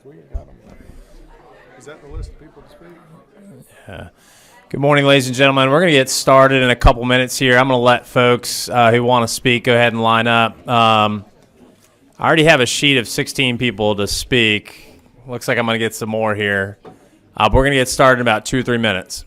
We got them. Is that the list of people to speak? Yeah. Good morning, ladies and gentlemen. We're going to get started in a couple minutes here. I'm going to let folks who want to speak go ahead and line up. I already have a sheet of 16 people to speak. Looks like I'm going to get some more here. But we're going to get started in about 2 or 3 minutes.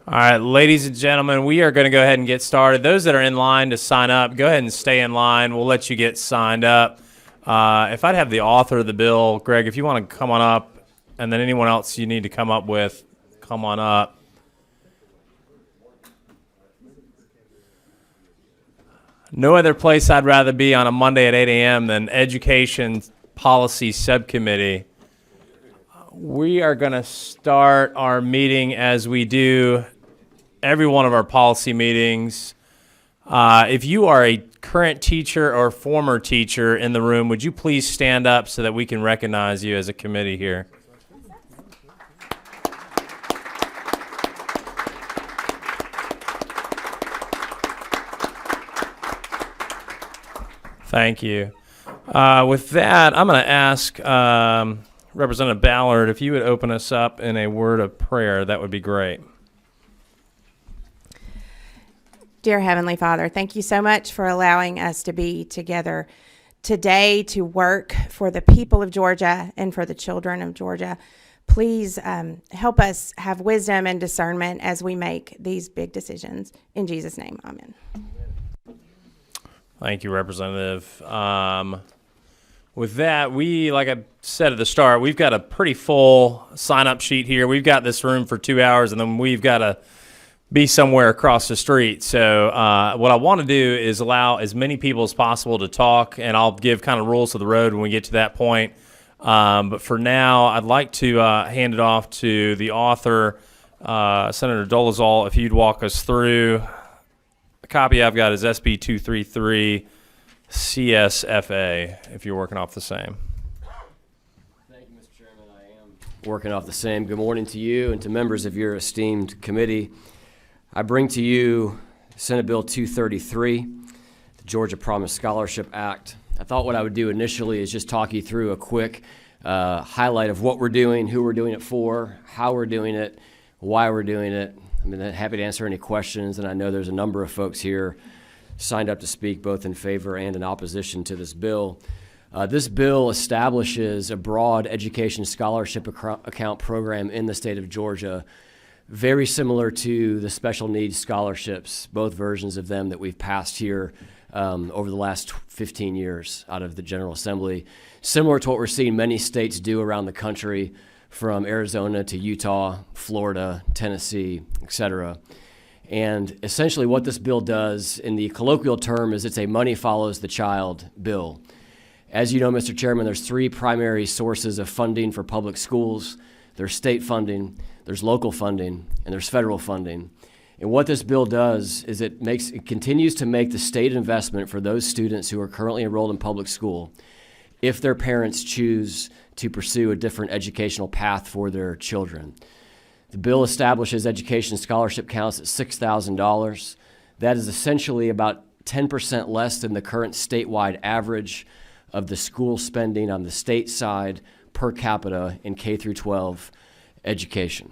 All right, ladies and gentlemen, we are going to go ahead and get started. Those that are in line to sign up, go ahead and stay in line. We'll let you get signed up. If I'd have the author of the bill, Greg, if you want to come on up, and then anyone else you need to come up with, come on up. No other place I'd rather be on a Monday at 8 a.m. than Education Policy Subcommittee. We are going to start our meeting as we do every one of our policy meetings. If you are a current teacher or former teacher in the room, would you please stand up so that we can recognize you as a committee here? Thank you. With that, I'm going to ask Representative Ballard, if you would open us up in a word of prayer, that would be great. Dear Heavenly Father, thank you so much for allowing us to be together today to work for the people of Georgia and for the children of Georgia. Please help us have wisdom and discernment as we make these big decisions. In Jesus' name, amen. Thank you, Representative. With that, like I said at the start, we've got a pretty full sign-up sheet here. We've got this room for 2 hours, and then we've got to be somewhere across the street. So what I want to do is allow as many people as possible to talk, and I'll give kind of rules of the road when we get to that point. But for now, I'd like to hand it off to the author, Senator Dolezal, if you'd walk us through. The copy I've got is SB 233. CSFA, if you're working off the same. Thank you, Mr. Chairman. I am working off the same. Good morning to you and to members of your esteemed committee. I bring to you Senate Bill 233, the Georgia Promise Scholarship Act. I thought what I would do initially is just talk you through a quick highlight of what we're doing, who we're doing it for, how we're doing it, why we're doing it. I'm happy to answer any questions, and I know there's a number of folks here signed up to speak both in favor and in opposition to this bill. This bill establishes a broad education scholarship account program in the state of Georgia, very similar to the special needs scholarships, both versions of them that we've passed here over the last 15 years out of the General Assembly, similar to what we're seeing many states do around the country, from Arizona to Utah, Florida, Tennessee, etc. And essentially what this bill does in the colloquial term is it's a money follows the child bill. As you know, Mr. Chairman, there's 3 primary sources of funding for public schools. There's state funding, there's local funding, and there's federal funding. And what this bill does is it continues to make the state investment for those students who are currently enrolled in public school if their parents choose to pursue a different educational path for their children. The bill establishes education scholarship counts at $6,000. That is essentially about 10% less than the current statewide average of the school spending on the state side per capita in K through 12 education.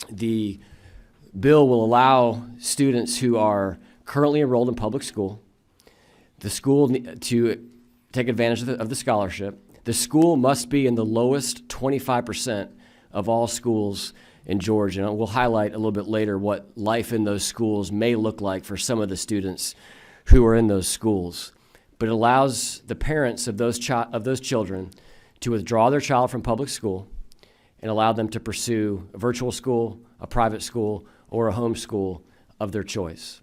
The bill will allow students who are currently enrolled in public school, the school to take advantage of the scholarship. The school must be in the lowest 25% of all schools in Georgia. And we'll highlight a little bit later what life in those schools may look like for some of the students who are in those schools. But it allows the parents of those children to withdraw their child from public school and allow them to pursue a virtual school, a private school, or a home school of their choice.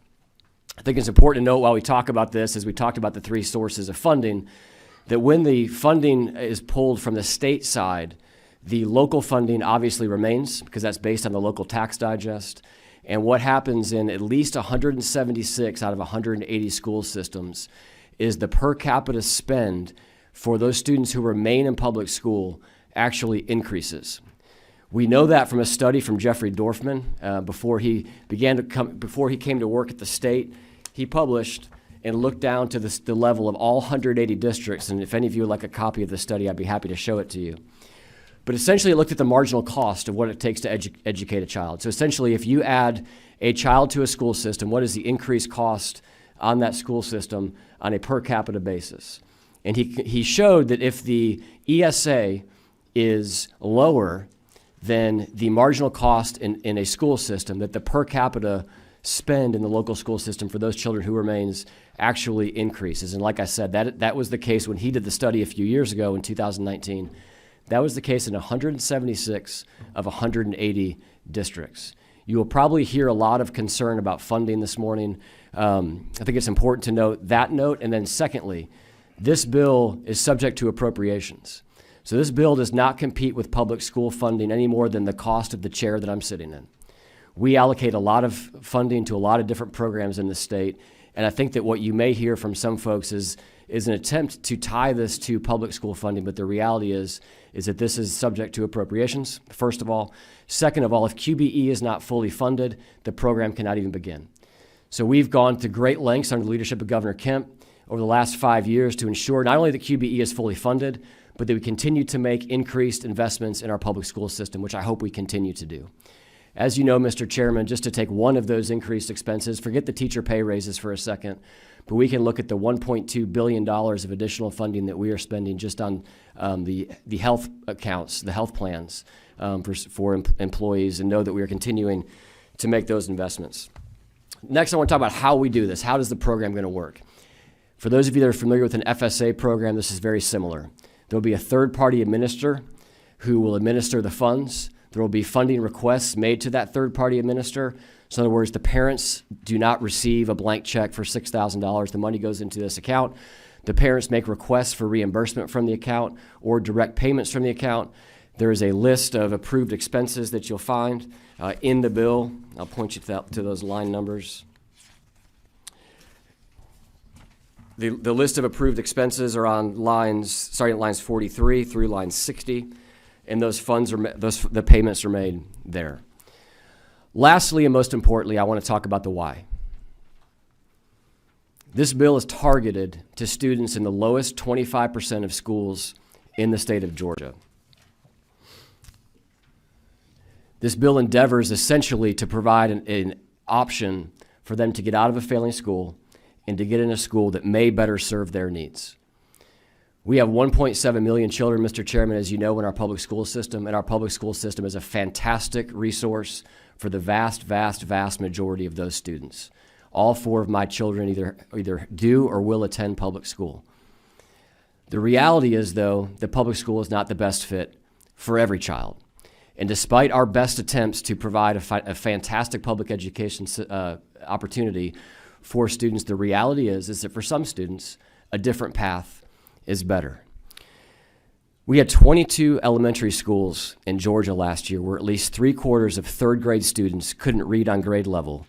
I think it's important to note while we talk about this, as we talked about the three sources of funding, that when the funding is pulled from the state side, the local funding obviously remains because that's based on the local tax digest. And what happens in at least 176 out of 180 school systems is the per capita spend for those students who remain in public school actually increases. We know that from a study from Jeffrey Dorfman before he came to work at the state. He published and looked down to the level of all 180 districts. And if any of you would like a copy of the study, I'd be happy to show it to you. But essentially, it looked at the marginal cost of what it takes to educate a child. So essentially, if you add a child to a school system, what is the increased cost on that school system on a per capita basis? And he showed that if the ESA is lower than the marginal cost in a school system, that the per capita spend in the local school system for those children who remains actually increases. And like I said, that was the case when he did the study a few years ago in 2019. That was the case in 176 of 180 districts. You will probably hear a lot of concern about funding this morning. I think it's important to note that note. And then secondly, this bill is subject to appropriations. So this bill does not compete with public school funding any more than the cost of the chair that I'm sitting in. We allocate a lot of funding to a lot of different programs in the state, and I think that what you may hear from some folks is an attempt to tie this to public school funding, but the reality is that this is subject to appropriations, first of all. Second of all, if QBE is not fully funded, the program cannot even begin. So we've gone to great lengths under the leadership of Governor Kemp over the last 5 years to ensure not only that QBE is fully funded, but that we continue to make increased investments in our public school system, which I hope we continue to do. As you know, Mr. Chairman, just to take one of those increased expenses, forget the teacher pay raises for a second, but we can look at the $1.2 billion of additional funding that we are spending just on the health accounts, the health plans for employees, and know that we are continuing to make those investments. Next, I want to talk about how we do this. How does the program going to work? For those of you that are familiar with an FSA program, this is very similar. There will be a third-party administrator who will administer the funds. There will be funding requests made to that third-party administrator. So in other words, the parents do not receive a blank check for $6,000. The money goes into this account. The parents make requests for reimbursement from the account or direct payments from the account. There is a list of approved expenses that you'll find in the bill. I'll point you to those line numbers. The list of approved expenses are on starting at lines 43 through line 60, and those funds the payments are made there. Lastly, and most importantly, I want to talk about the why. This bill is targeted to students in the lowest 25% of schools in the state of Georgia. This bill endeavors essentially to provide an option for them to get out of a failing school and to get in a school that may better serve their needs. We have 1.7 million children, Mr. Chairman, as you know, in our public school system, and our public school system is a fantastic resource for the vast, vast, vast majority of those students. All 4 of my children either do or will attend public school. The reality is, though, that public school is not the best fit for every child. And despite our best attempts to provide a fantastic public education opportunity for students, the reality is that for some students, a different path is better. We had 22 elementary schools in Georgia last year where at least 3/4 of third grade students couldn't read on grade level,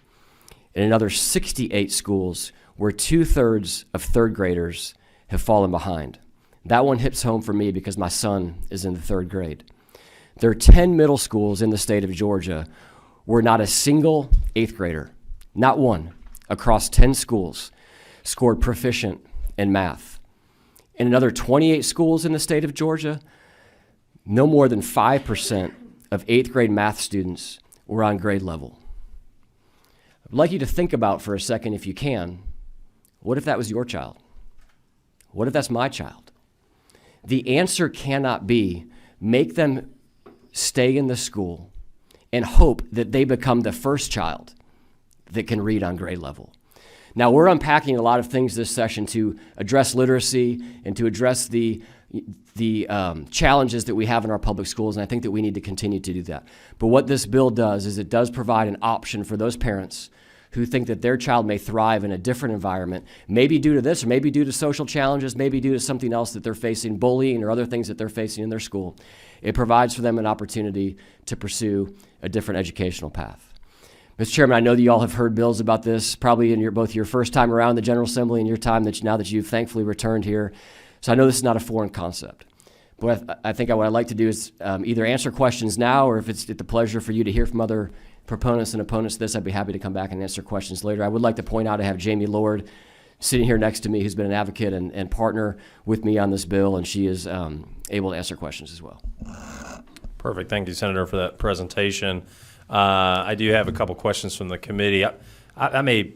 and another 68 schools where 2/3 of third graders have fallen behind. That one hits home for me because my son is in the 3rd grade. There are 10 middle schools in the state of Georgia where not a single 8th grader, not one, across 10 schools, scored proficient in math. In another 28 schools in the state of Georgia, no more than 5% of 8th grade math students were on grade level. I'd like you to think about for a second, if you can, what if that was your child? What if that's my child? The answer cannot be make them stay in the school and hope that they become the first child that can read on grade level. Now, we're unpacking a lot of things this session to address literacy and to address the challenges that we have in our public schools, and I think that we need to continue to do that. But what this bill does is it does provide an option for those parents who think that their child may thrive in a different environment, maybe due to this, or maybe due to social challenges, maybe due to something else that they're facing, bullying or other things that they're facing in their school. It provides for them an opportunity to pursue a different educational path. Mr. Chairman, I know that you all have heard bills about this, probably in both your first time around the General Assembly and your time now that you've thankfully returned here. So I know this is not a foreign concept. But I think what I'd like to do is either answer questions now, or if it's at the pleasure for you to hear from other proponents and opponents of this, I'd be happy to come back and answer questions later. I would like to point out I have Jamie Lord sitting here next to me, who's been an advocate and partner with me on this bill, and she is able to answer questions as well. Perfect. Thank you, Senator, for that presentation. I do have a couple questions from the committee. I may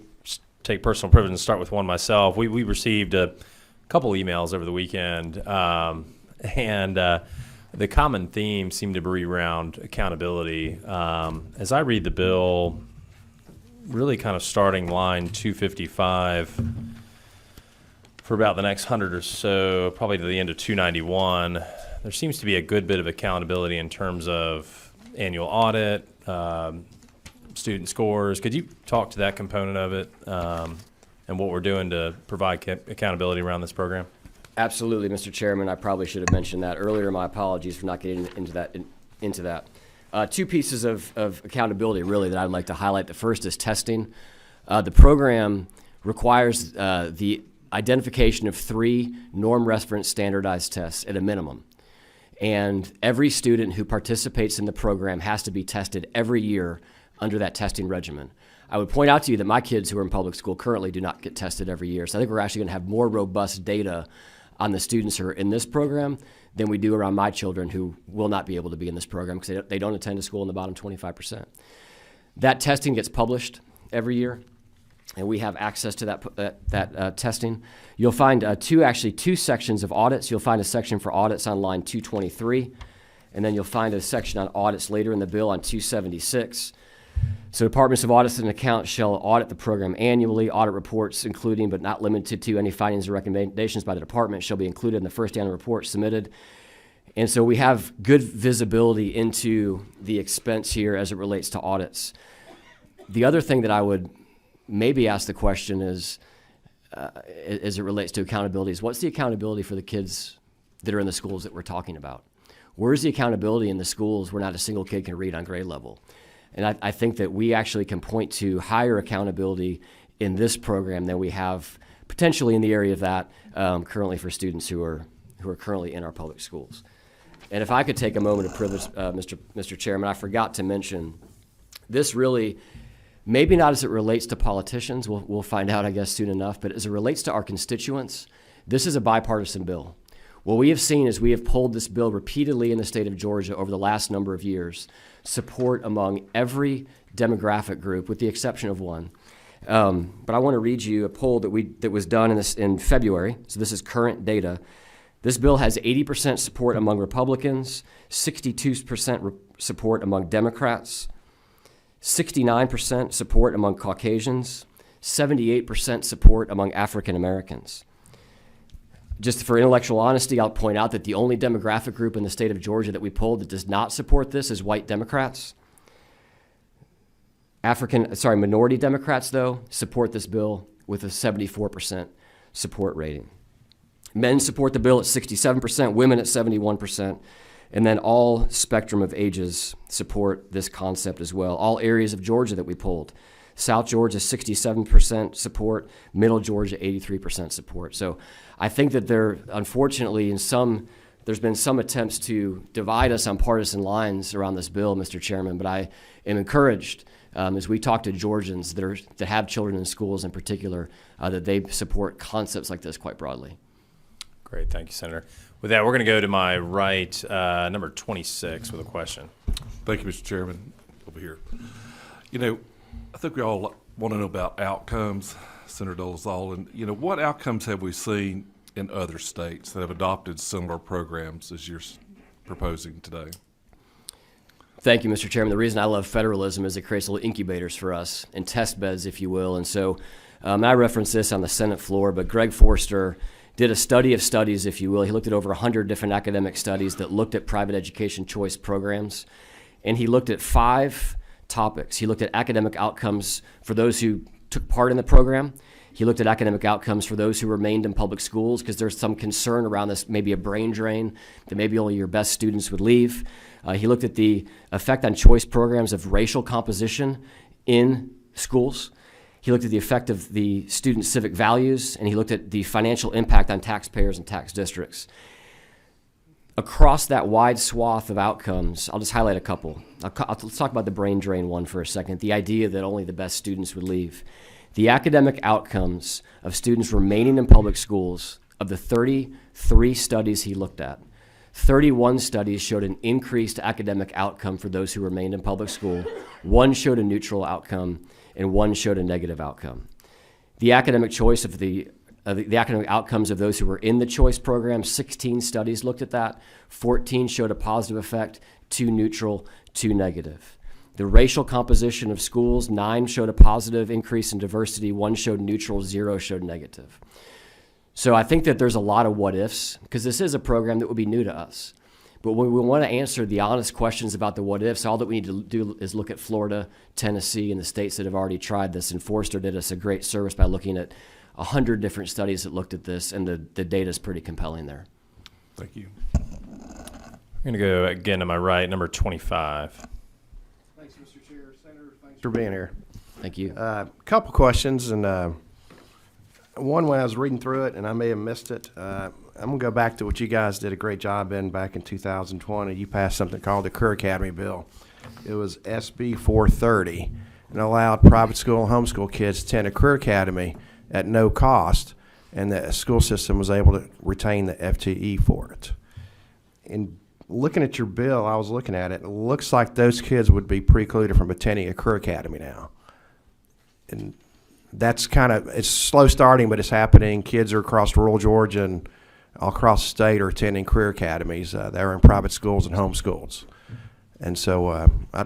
take personal privilege and start with one myself. We received a couple emails over the weekend, and the common theme seemed to be around accountability. As I read the bill, really kind of starting line 255 for about the next 100 or so, probably to the end of 291, there seems to be a good bit of accountability in terms of annual audit, student scores. Could you talk to that component of it and what we're doing to provide accountability around this program? Absolutely, Mr. Chairman. I probably should have mentioned that earlier. My apologies for not getting into that. Two pieces of accountability, really, that I'd like to highlight. The first is testing. The program requires the identification of 3 norm-reference standardized tests at a minimum. And every student who participates in the program has to be tested every year under that testing regimen. I would point out to you that my kids who are in public school currently do not get tested every year. So I think we're actually going to have more robust data on the students who are in this program than we do around my children who will not be able to be in this program because they don't attend a school in the bottom 25%. That testing gets published every year, and we have access to that testing. You'll find two sections of audits. You'll find a section for audits on line 223, and then you'll find a section on audits later in the bill on 276. So departments of audits and accounts shall audit the program annually. Audit reports, including but not limited to any findings or recommendations by the department, shall be included in the first annual report submitted. And so we have good visibility into the expense here as it relates to audits. The other thing that I would maybe ask the question is, as it relates to accountability, is what's the accountability for the kids that are in the schools that we're talking about? Where's the accountability in the schools where not a single kid can read on grade level? And I think that we actually can point to higher accountability in this program than we have potentially in the area of that currently for students who are currently in our public schools. And if I could take a moment of privilege, Mr. Chairman, I forgot to mention this really, maybe not as it relates to politicians, we'll find out, I guess, soon enough, but as it relates to our constituents, this is a bipartisan bill. What we have seen is we have pulled this bill repeatedly in the state of Georgia over the last number of years, support among every demographic group, with the exception of one. But I want to read you a poll that was done in February. So this is current data. This bill has 80% support among Republicans, 62% support among Democrats, 69% support among Caucasians, 78% support among African Americans. Just for intellectual honesty, I'll point out that the only demographic group in the state of Georgia that we polled that does not support this is white Democrats. Minority Democrats, though, support this bill with a 74% support rating. Men support the bill at 67%, women at 71%, and then all spectrum of ages support this concept as well. All areas of Georgia that we polled. South Georgia, 67% support. Middle Georgia, 83% support. So I think that unfortunately, there's been some attempts to divide us on partisan lines around this bill, Mr. Chairman, but I am encouraged as we talk to Georgians that have children in schools in particular, that they support concepts like this quite broadly. Great. Thank you, Senator. With that, we're going to go to my right, number 26 with a question. Thank you, Mr. Chairman. Over here. I think we all want to know about outcomes, Senator Dolezal, and what outcomes have we seen in other states that have adopted similar programs as you're proposing today? Thank you, Mr. Chairman. The reason I love federalism is it creates little incubators for us and test beds, if you will. And so I referenced this on the Senate floor, but Greg Forster did a study of studies, if you will. He looked at over 100 different academic studies that looked at private education choice programs. And he looked at 5 topics. He looked at academic outcomes for those who took part in the program. He looked at academic outcomes for those who remained in public schools, because there's some concern around this, maybe a brain drain, that maybe only your best students would leave. He looked at the effect on choice programs of racial composition in schools. He looked at the effect of the student civic values, and he looked at the financial impact on taxpayers and tax districts. Across that wide swath of outcomes, I'll just highlight a couple. Let's talk about the brain drain one for a second, the idea that only the best students would leave. The academic outcomes of students remaining in public schools, of the 33 studies he looked at, 31 studies showed an increased academic outcome for those who remained in public school. 1 showed a neutral outcome, and 1 showed a negative outcome. The academic choice of the academic outcomes of those who were in the choice program, 16 studies looked at that. 14 showed a positive effect, 2 neutral, 2 negative. The racial composition of schools, 9 showed a positive increase in diversity, 1 showed neutral, 0 showed negative. So I think that there's a lot of what ifs, because this is a program that would be new to us. But when we want to answer the honest questions about the what ifs, all that we need to do is look at Florida, Tennessee, and the states that have already tried this. And Forster did us a great service by looking at 100 different studies that looked at this, and the data is pretty compelling there. Thank you. I'm going to go again to my right, number 25. Thanks, Mr. Chair. Senator, thanks for being here. Thank you. Couple questions, and one when I was reading through it, and I may have missed it. I'm going to go back to what you guys did a great job in back in 2020. You passed something called the Career Academy Bill. It was SB 430, and allowed private school and homeschool kids to attend a career academy at no cost, and the school system was able to retain the FTE for it. In looking at your bill, I was looking at it, it looks like those kids would be precluded from attending a career academy now. And that's kind of, it's slow starting, but it's happening. Kids are across rural Georgia and all across the state are attending career academies. They're in private schools and homeschools. And so I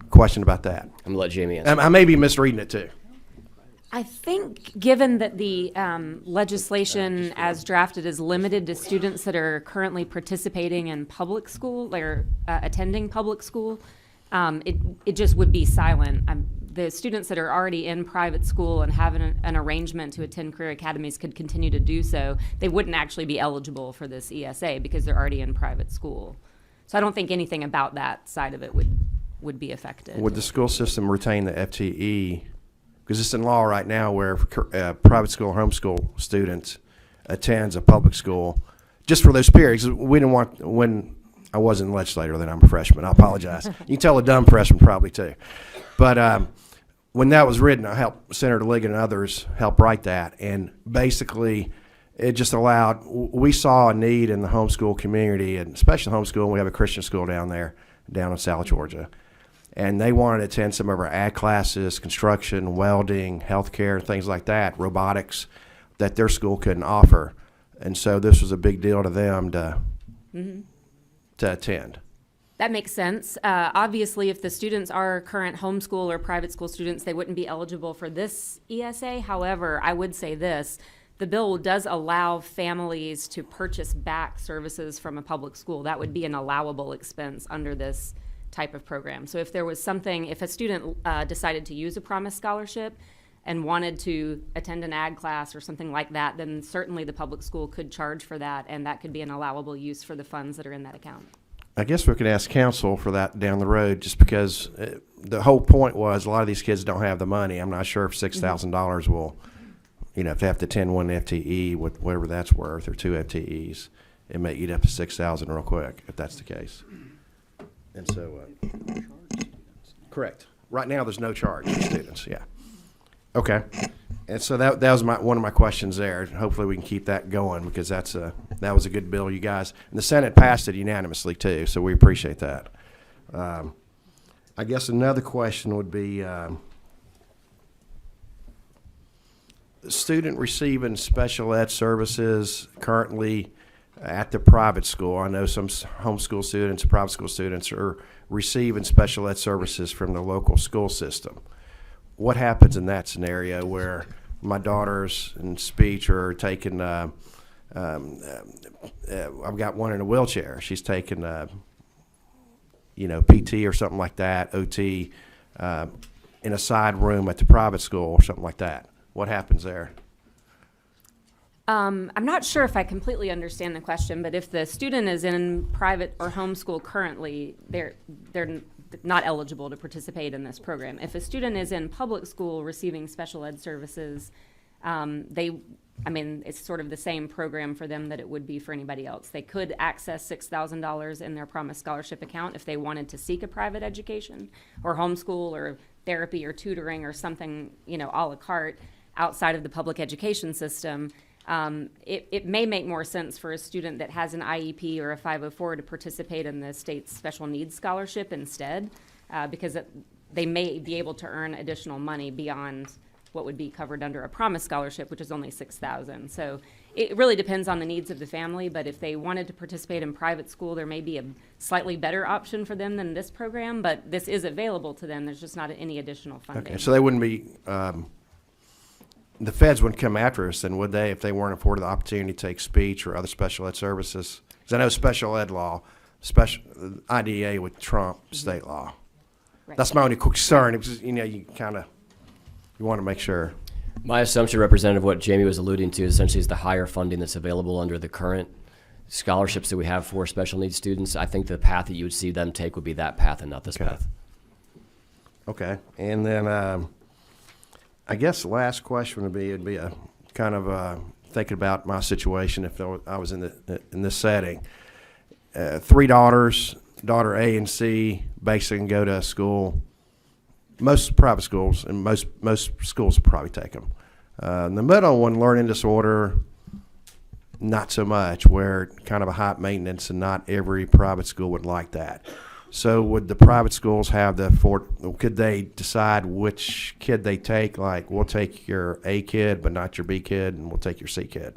question about that. I'm going to let Jamie answer. I may be misreading it too. I think, given that the legislation as drafted is limited to students that are currently participating in public school, or attending public school, it just would be silent. The students that are already in private school and have an arrangement to attend career academies could continue to do so. They wouldn't actually be eligible for this ESA because they're already in private school. So I don't think anything about that side of it would be affected. Would the school system retain the FTE? Because it's in law right now where private school or homeschool students attends a public school just for those periods. We didn't want, when I wasn't a legislator, then I'm a freshman. I apologize. You can tell a dumb freshman probably too. But when that was written, I helped Senator Liggett and others help write that. And basically, it just allowed, we saw a need in the homeschool community, and especially homeschool. We have a Christian school down there, down in South Georgia. And they wanted to attend some of our ag classes, construction, welding, healthcare, things like that, robotics, that their school couldn't offer. And so this was a big deal to them to attend. That makes sense. Obviously, if the students are current homeschool or private school students, they wouldn't be eligible for this ESA. However, I would say this. The bill does allow families to purchase back services from a public school. That would be an allowable expense under this type of program. So if there was something, if a student decided to use a Promise Scholarship and wanted to attend an ag class or something like that, then certainly the public school could charge for that, and that could be an allowable use for the funds that are in that account. I guess we could ask council for that down the road, just because the whole point was a lot of these kids don't have the money. I'm not sure if $6,000 will, if they have to attend one FTE, with whatever that's worth, or 2 FTEs, it may eat up to $6,000 real quick if that's the case. And so, correct. Right now, there's no charge for students. Yeah. Okay. And so that was one of my questions there. Hopefully, we can keep that going, because that was a good bill, you guys. And the Senate passed it unanimously too, so we appreciate that. I guess another question would be, the student receiving special ed services currently at the private school. I know some homeschool students, private school students are receiving special ed services from the local school system. What happens in that scenario where my daughters in speech are taking, I've got one in a wheelchair. She's taking, PT or something like that, OT, in a side room at the private school or something like that. What happens there? I'm not sure if I completely understand the question, but if the student is in private or homeschool currently, they're not eligible to participate in this program. If a student is in public school receiving special ed services, it's sort of the same program for them that it would be for anybody else. They could access $6,000 in their Promise Scholarship account if they wanted to seek a private education or homeschool or therapy or tutoring or something, a la carte outside of the public education system. It may make more sense for a student that has an IEP or a 504 to participate in the state's special needs scholarship instead, because they may be able to earn additional money beyond what would be covered under a Promise Scholarship, which is only $6,000. So it really depends on the needs of the family, but if they wanted to participate in private school, there may be a slightly better option for them than this program, but this is available to them. There's just not any additional funding. Okay, so they wouldn't be, the feds wouldn't come after us then, would they, if they weren't afforded the opportunity to take speech or other special ed services? Because I know special ed law, IDEA would trump state law. Right. That's my only concern. It was just, you want to make sure. My assumption, Representative, what Jamie was alluding to essentially is the higher funding that's available under the current scholarships that we have for special needs students. I think the path that you would see them take would be that path and not this path. Okay, and then I guess the last question would be, thinking about my situation if I was in this setting. 3 daughters, daughter A and C, basically can go to a school. Most private schools and most schools will probably take them. The middle one, learning disorder, not so much, where kind of a high maintenance, and not every private school would like that. So would the private schools have could they decide which kid they take? Like, we'll take your A kid, but not your B kid, and we'll take your C kid.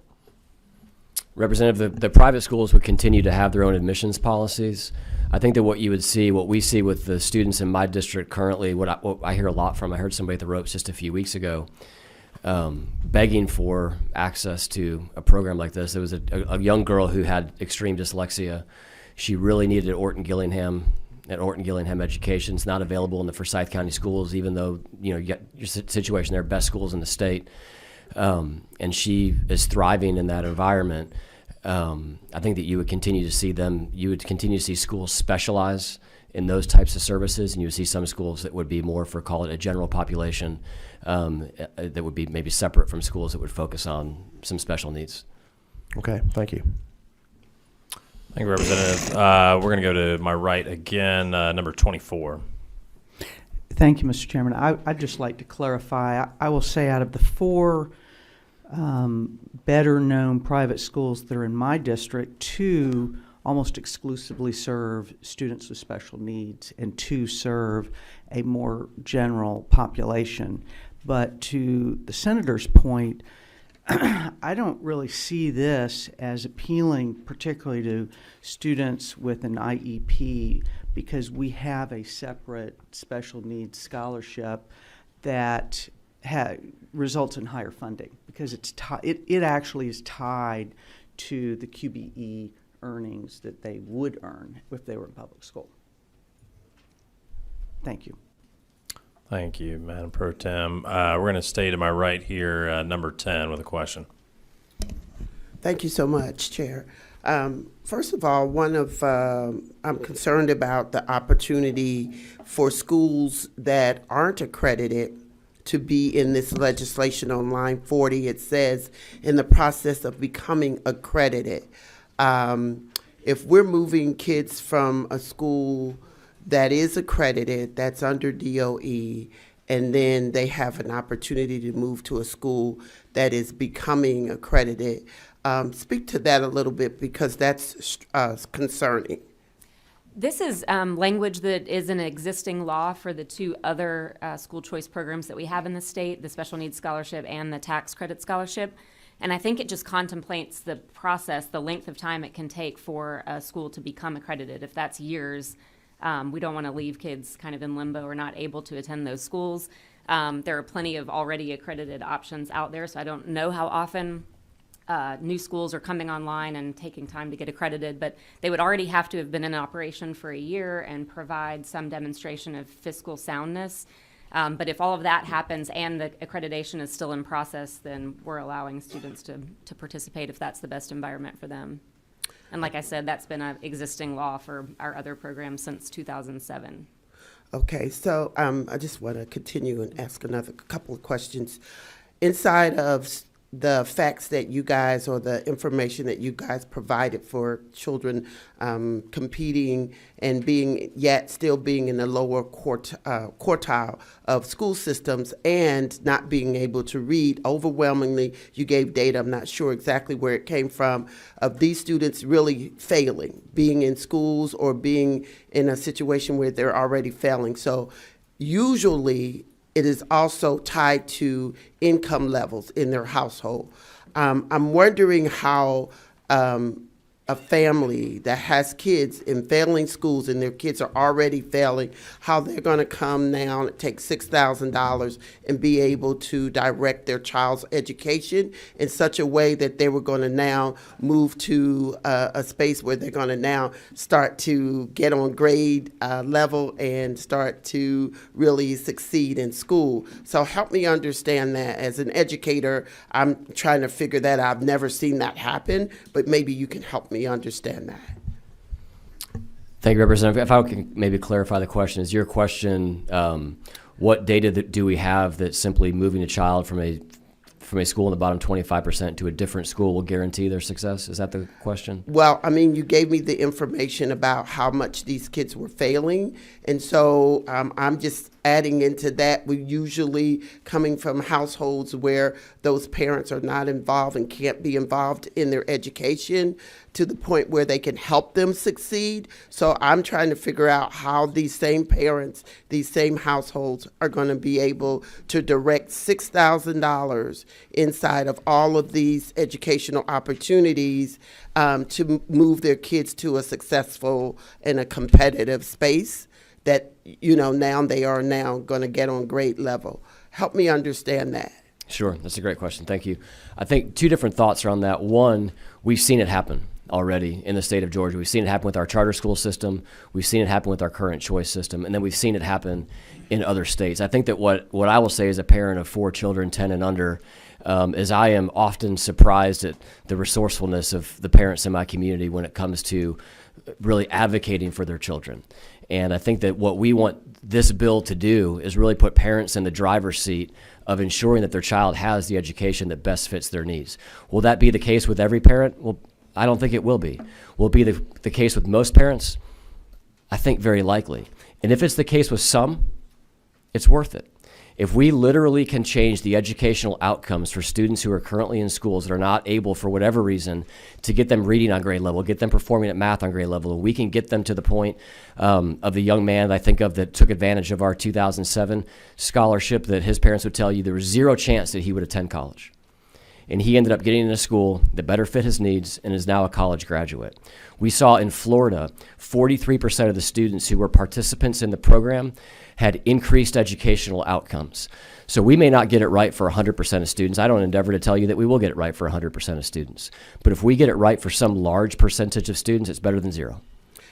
Representative, the private schools would continue to have their own admissions policies. I think that what we see with the students in my district currently, what I hear a lot from, I heard somebody at the ropes just a few weeks ago, begging for access to a program like this. There was a young girl who had extreme dyslexia. She really needed Orton-Gillingham education. It's not available in the Forsyth County schools, even though you get your situation there, best schools in the state. And she is thriving in that environment. I think that you would continue to see schools specialize in those types of services, and you would see some schools that would be more for, call it a general population, that would be maybe separate from schools that would focus on some special needs. Okay, thank you. Thank you, Representative. We're going to go to my right again, number 24. Thank you, Mr. Chairman. I'd just like to clarify. I will say out of the 4 better-known private schools that are in my district, 2 almost exclusively serve students with special needs, and 2 serve a more general population. But to the senator's point, I don't really see this as appealing particularly to students with an IEP, because we have a separate special needs scholarship that results in higher funding, because it actually is tied to the QBE earnings that they would earn if they were in public school. Thank you. Thank you, Madam Pro Tem. We're going to stay to my right here, number 10, with a question. Thank you so much, Chair. First of all, I'm concerned about the opportunity for schools that aren't accredited to be in this legislation. On line 40, it says, in the process of becoming accredited. If we're moving kids from a school that is accredited, that's under DOE, and then they have an opportunity to move to a school that is becoming accredited, speak to that a little bit, because that's concerning. This is language that is an existing law for the 2 other school choice programs that we have in the state, the Special Needs Scholarship and the Tax Credit Scholarship. And I think it just contemplates the process, the length of time it can take for a school to become accredited. If that's years, we don't want to leave kids kind of in limbo or not able to attend those schools. There are plenty of already accredited options out there, so I don't know how often new schools are coming online and taking time to get accredited, but they would already have to have been in operation for a year and provide some demonstration of fiscal soundness. But if all of that happens and the accreditation is still in process, then we're allowing students to participate if that's the best environment for them. And like I said, that's been an existing law for our other programs since 2007. Okay, so I just want to continue and ask another couple of questions. Inside of the facts that you guys, or the information that you guys provided for children competing and still being in the lower quartile of school systems and not being able to read, overwhelmingly, you gave data, I'm not sure exactly where it came from, of these students really failing, being in schools or being in a situation where they're already failing. So usually it is also tied to income levels in their household. I'm wondering how a family that has kids in failing schools and their kids are already failing, how they're going to come now and take $6,000 and be able to direct their child's education in such a way that they were going to now move to a space where they're going to now start to get on grade level and start to really succeed in school. So help me understand that. As an educator, I'm trying to figure that out. I've never seen that happen, but maybe you can help me understand that. Thank you, Representative. If I can maybe clarify the question, is your question what data do we have that simply moving a child from a school in the bottom 25% to a different school will guarantee their success? Is that the question? Well, I mean, you gave me the information about how much these kids were failing, and so I'm just adding into that. We usually coming from households where those parents are not involved and can't be involved in their education to the point where they can help them succeed. So I'm trying to figure out how these same parents, these same households are going to be able to direct $6,000 inside of all of these educational opportunities to move their kids to a successful and a competitive space that, now they are now going to get on grade level. Help me understand that. Sure, that's a great question. Thank you. I think two different thoughts around that. One, we've seen it happen already in the state of Georgia. We've seen it happen with our charter school system. We've seen it happen with our current choice system. And then we've seen it happen in other states. I think that what I will say as a parent of 4 children, 10 and under, is I am often surprised at the resourcefulness of the parents in my community when it comes to really advocating for their children. And I think that what we want this bill to do is really put parents in the driver's seat of ensuring that their child has the education that best fits their needs. Will that be the case with every parent? Well, I don't think it will be. Will it be the case with most parents? I think very likely. And if it's the case with some, it's worth it. If we literally can change the educational outcomes for students who are currently in schools that are not able, for whatever reason, to get them reading on grade level, get them performing at math on grade level, and we can get them to the point of the young man that I think of that took advantage of our 2007 scholarship, that his parents would tell you there was zero chance that he would attend college. And he ended up getting in a school that better fit his needs and is now a college graduate. We saw in Florida, 43% of the students who were participants in the program had increased educational outcomes. So we may not get it right for 100% of students. I don't endeavor to tell you that we will get it right for 100% of students. But if we get it right for some large percentage of students, it's better than zero.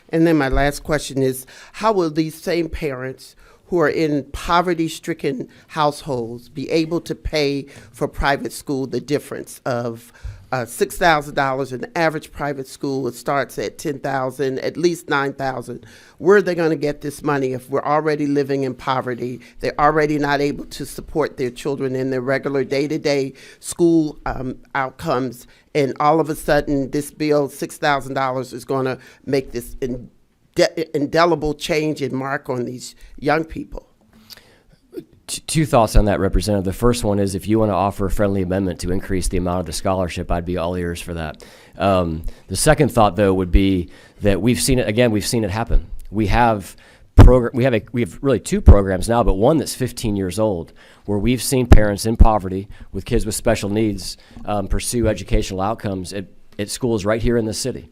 And then my last question is, how will these same parents who are in poverty-stricken households be able to pay for private school the difference of $6,000 in the average private school? It starts at $10,000, at least $9,000. Where are they going to get this money if we're already living in poverty? They're already not able to support their children in their regular day-to-day school outcomes, and all of a sudden this bill, $6,000, is going to make this indelible change and mark on these young people. Two thoughts on that, Representative. The first one is, if you want to offer a friendly amendment to increase the amount of the scholarship, I'd be all ears for that. The second thought, though, would be that we've seen it happen. We have program. We have really two programs now, but one that's 15 years old, where we've seen parents in poverty with kids with special needs pursue educational outcomes at schools right here in the city,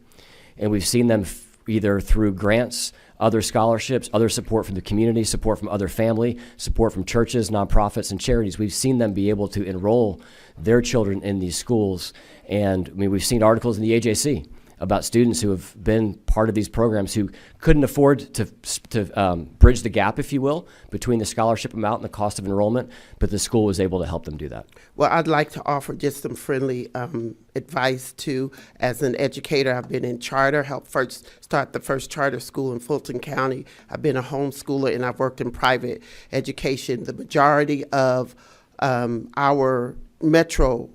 and we've seen them either through grants, other scholarships, other support from the community, support from other family, support from churches, nonprofits, and charities. We've seen them be able to enroll their children in these schools. And I mean, we've seen articles in the AJC about students who have been part of these programs who couldn't afford to bridge the gap, if you will, between the scholarship amount and the cost of enrollment, but the school was able to help them do that. Well, I'd like to offer just some friendly advice too. As an educator, I've been in charter, helped first start the first charter school in Fulton County. I've been a homeschooler, and I've worked in private education. The majority of our metro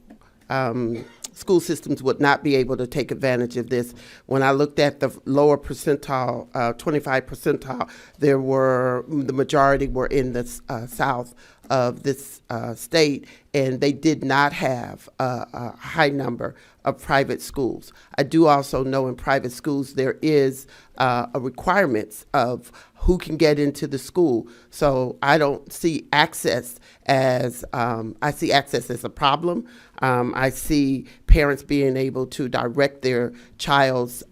school systems would not be able to take advantage of this. When I looked at the lower percentile, 25 percentile, the majority were in the south of this state, and they did not have a high number of private schools. I do also know in private schools there is a requirements of who can get into the school. So I don't see access as, I see access as a problem. I see parents being able to direct their child's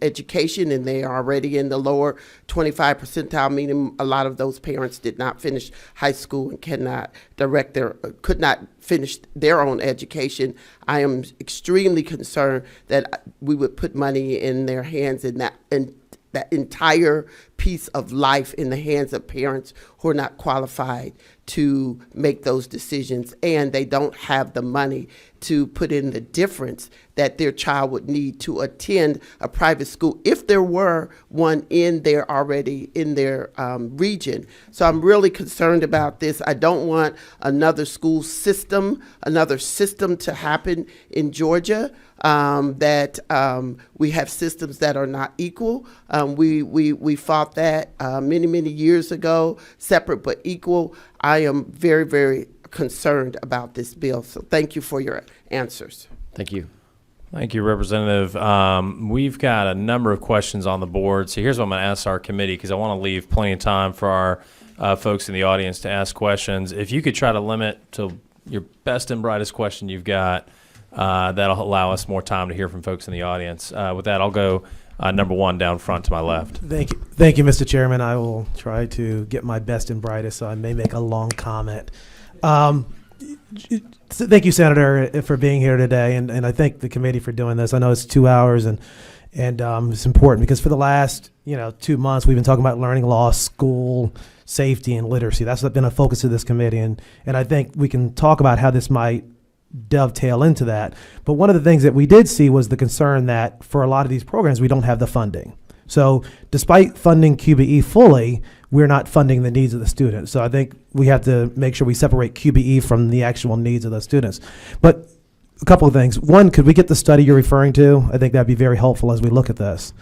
education, and they are already in the lower 25 percentile, meaning a lot of those parents did not finish high school and could not finish their own education. I am extremely concerned that we would put money in their hands in that entire piece of life in the hands of parents who are not qualified to make those decisions, and they don't have the money to put in the difference that their child would need to attend a private school if there were one in there already in their region. So I'm really concerned about this. I don't want another system to happen in Georgia, that we have systems that are not equal. We fought that many years ago, separate but equal. I am very, very concerned about this bill. So thank you for your answers. Thank you. Thank you, Representative. We've got a number of questions on the board. So here's what I'm going to ask our committee, because I want to leave plenty of time for our folks in the audience to ask questions. If you could try to limit to your best and brightest question you've got, that'll allow us more time to hear from folks in the audience. With that, I'll go number one down front to my left. Thank you, Mr. Chairman. I will try to get my best and brightest, so I may make a long comment. Thank you, Senator, for being here today, and I thank the committee for doing this. I know it's 2 hours, and it's important because for the last 2 months we've been talking about learning loss, school safety, and literacy. That's been a focus of this committee, and I think we can talk about how this might dovetail into that. But one of the things that we did see was the concern that for a lot of these programs we don't have the funding. So despite funding QBE fully, we're not funding the needs of the students. So I think we have to make sure we separate QBE from the actual needs of the students. But a couple of things. One, could we get the study you're referring to? I think that'd be very helpful as we look at this.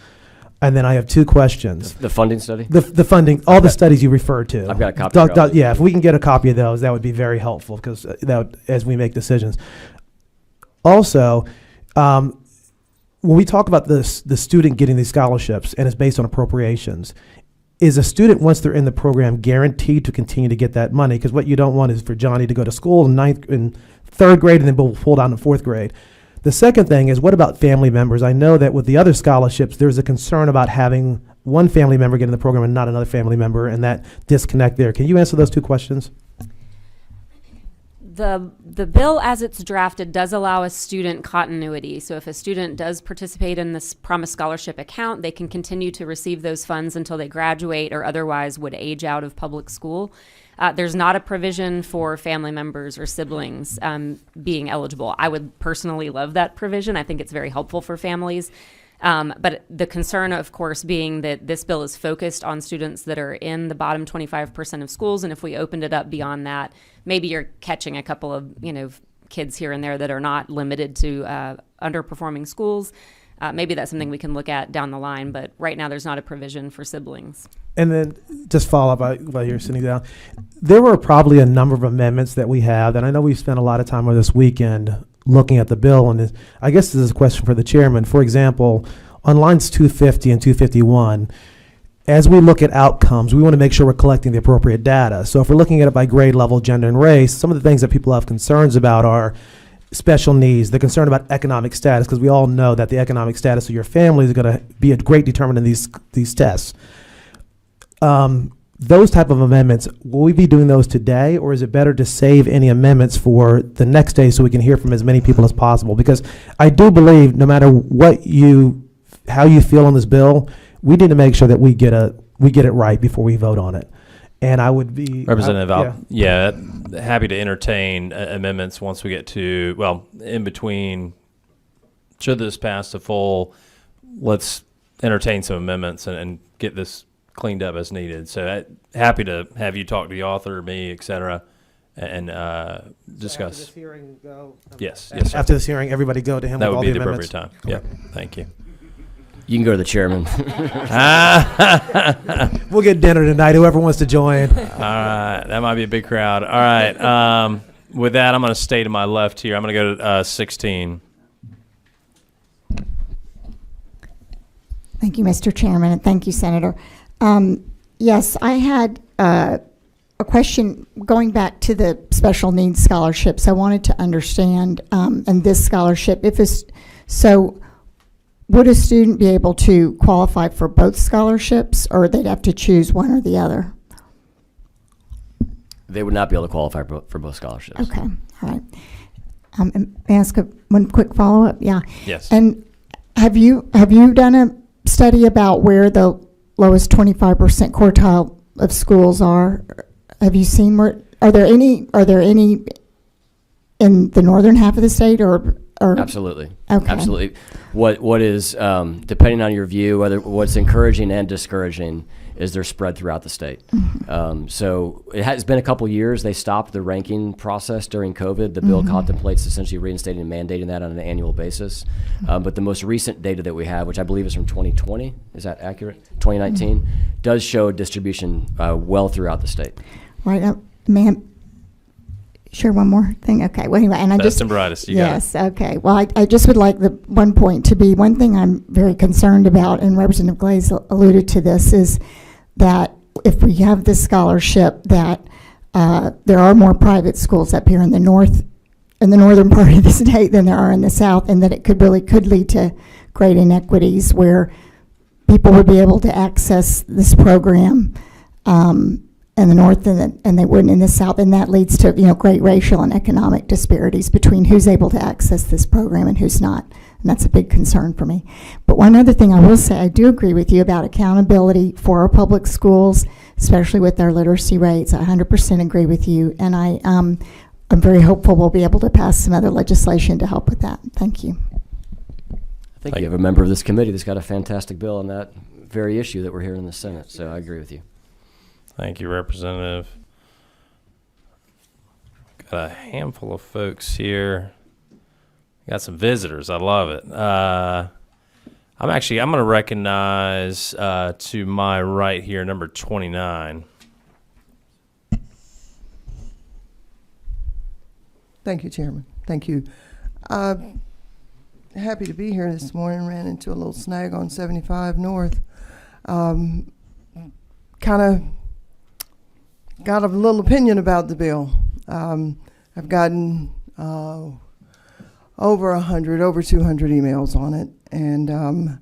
And then I have two questions. The funding study? The funding, all the studies you referred to. I've got a copy of those. Yeah, if we can get a copy of those, that would be very helpful because as we make decisions. Also, when we talk about the student getting these scholarships and it's based on appropriations, is a student, once they're in the program, guaranteed to continue to get that money? Because what you don't want is for Johnny to go to school in third grade and then pull down in fourth grade. The second thing is, what about family members? I know that with the other scholarships, there's a concern about having one family member get in the program and not another family member, and that disconnect there. Can you answer those two questions? The bill as it's drafted does allow a student continuity. So if a student does participate in this Promise Scholarship account, they can continue to receive those funds until they graduate or otherwise would age out of public school. There's not a provision for family members or siblings being eligible. I would personally love that provision. I think it's very helpful for families. But the concern, of course, being that this bill is focused on students that are in the bottom 25% of schools. And if we opened it up beyond that, maybe you're catching a couple of, kids here and there that are not limited to underperforming schools. Maybe that's something we can look at down the line, but right now there's not a provision for siblings. And then just follow up while you're sitting down. There were probably a number of amendments that we have, and I know we've spent a lot of time over this weekend looking at the bill, and I guess this is a question for the chairman. For example, on lines 250 and 251, as we look at outcomes, we want to make sure we're collecting the appropriate data. So if we're looking at it by grade level, gender, and race, some of the things that people have concerns about are special needs. They're concerned about economic status, because we all know that the economic status of your family is going to be a great determinant in these tests. Those type of amendments, will we be doing those today, or is it better to save any amendments for the next day so we can hear from as many people as possible? Because I do believe no matter how you feel on this bill, we need to make sure that we get it right before we vote on it. And I would be Representative, happy to entertain amendments once we get to, well, in between, should this pass to full, let's entertain some amendments and get this cleaned up as needed. So happy to have you talk to the author, me, et cetera, and discuss. After this hearing, Yes, sir. After this hearing, everybody go to him That with would all be the the amendments. appropriate time. Yeah, thank you. You can go to the chairman. We'll get dinner tonight, whoever wants to join. All right, that might be a big crowd. All right, with that, I'm going to stay to my left here. I'm going to go to 16. Thank you, Mr. Chairman, and thank you, Senator. Yes, I had a question going back to the special needs scholarships. I wanted to understand, and this scholarship, would a student be able to qualify for both scholarships, or they'd have to choose one or the other? They would not be able to qualify for both scholarships. Okay, all right. And may I ask one quick follow-up? Yeah. Yes. And have you done a study about where the lowest 25% quartile of schools are? Have you seen where? Are there any in the northern half of the state, or? Absolutely. Okay. Absolutely. What is depending on your view, what's encouraging and discouraging is they're spread throughout the state. Mm-hmm. So it has been a couple years. They stopped the ranking process during COVID. The bill contemplates essentially reinstating and mandating that on an annual basis. But the most recent data that we have, which I believe is from 2020, is that accurate? 2019, does show distribution well throughout the state. Right. Ma'am, share one more thing? Okay. Well, anyway, and I Best just. and brightest. You got it. Yes. Okay. Well, I just would like the one point to be, one thing I'm very concerned about, and Representative Glaze alluded to this, is that if we have this scholarship, that there are more private schools up here in the northern part of the state than there are in the south, and that it could lead to great inequities where people would be able to access this program in the north and they wouldn't in the south, and that leads to great racial and economic disparities between who's able to access this program and who's not. And that's a big concern for me. But one other thing I will say, I do agree with you about accountability for our public schools, especially with their literacy rates. I 100% agree with you, and I'm very hopeful we'll be able to pass some other legislation to help with that. Thank you. I think you have a member of this committee that's got a fantastic bill on that very issue that we're hearing in the Senate. So I agree with you. Thank you, Representative. Got a handful of folks here. Got some visitors. I love it. I'm going to recognize to my right here, number 29. Thank you, Chairman. Thank you. Happy to be here this morning. Ran into a little snag on 75 North. Kind of got a little opinion about the bill. I've gotten over 200 emails on it, and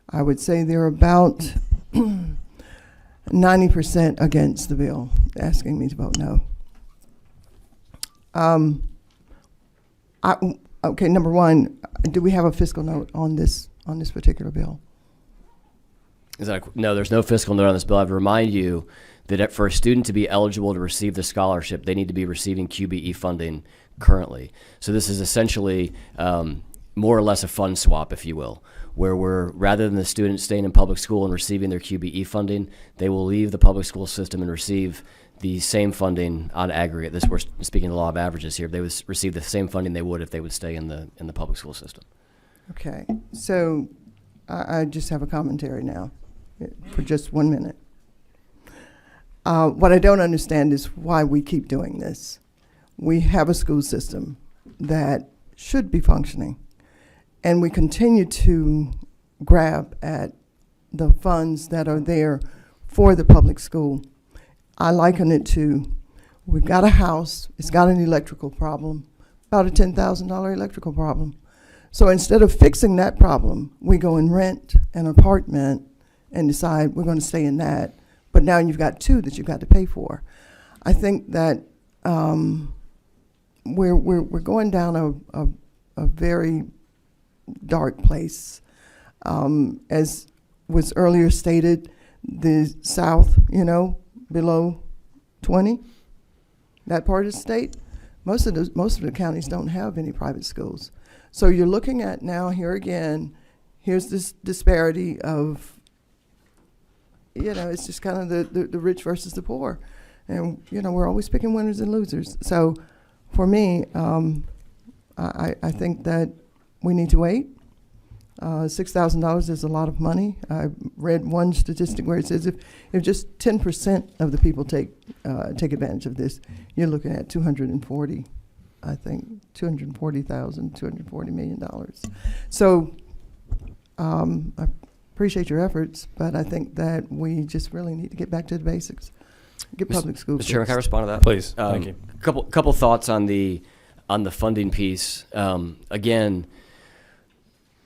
I would say they're about 90% against the bill, asking me to vote no. Okay, number one, do we have a fiscal note on this particular bill? No, there's no fiscal note on this bill. I would remind you that for a student to be eligible to receive the scholarship, they need to be receiving QBE funding currently. So this is essentially more or less a fund swap, if you will, where rather than the student staying in public school and receiving their QBE funding, they will leave the public school system and receive the same funding on aggregate. This, we're speaking the law of averages here. They would receive the same funding they would if they would stay in the public school system. Okay, so I just have a commentary now for just 1 minute. What I don't understand is why we keep doing this. We have a school system that should be functioning, and we continue to grab at the funds that are there for the public school. I liken it to, we've got a house, it's got an electrical problem, about a $10,000 electrical problem. So instead of fixing that problem, we go and rent an apartment and decide we're going to stay in that. But now you've got two that you've got to pay for. I think that we're going down a very dark place. As was earlier stated, the South, below 20, that part of the state, most of the counties don't have any private schools. So you're looking at now here again, here's this disparity of, it's just kind of the rich versus the poor. And, we're always picking winners and losers. So for me, I think that we need to wait. $6,000 is a lot of money. I read one statistic where it says if just 10% of the people take advantage of this, you're looking at $240 million. So I appreciate your efforts, but I think that we just really need to get back to the basics. Get public school. Mr. Chairman, can I respond to that? Please. Thank you. Couple thoughts on the funding piece. Again,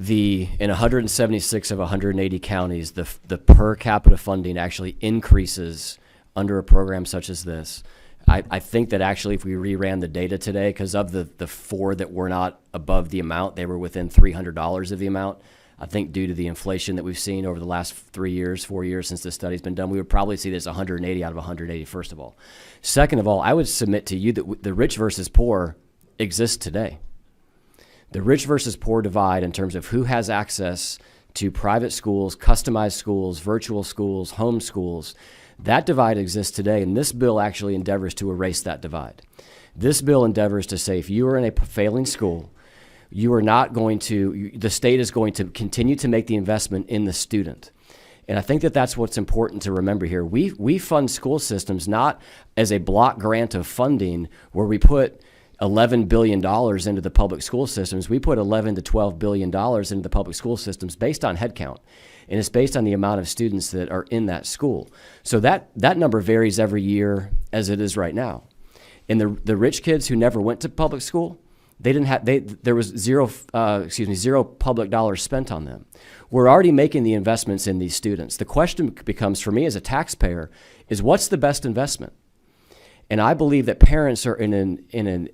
in 176 of 180 counties, the per capita funding actually increases under a program such as this. I think that actually if we reran the data today, because of the four that were not above the amount, they were within $300 of the amount. I think due to the inflation that we've seen over the last 4 years since this study's been done, we would probably see this 180 out of 180, first of all. Second of all, I would submit to you that the rich versus poor exists today. The rich versus poor divide in terms of who has access to private schools, customized schools, virtual schools, home schools, that divide exists today, and this bill actually endeavors to erase that divide. This bill endeavors to say if you are in a failing school, the state is going to continue to make the investment in the student. And I think that that's what's important to remember here. We fund school systems not as a block grant of funding where we put $11 billion into the public school systems. We put $11 to $12 billion into the public school systems based on headcount. And it's based on the amount of students that are in that school. So that number varies every year as it is right now. And the rich kids who never went to public school, there was zero public dollars spent on them. We're already making the investments in these students. The question becomes, for me as a taxpayer, is what's the best investment? And I believe that parents are in an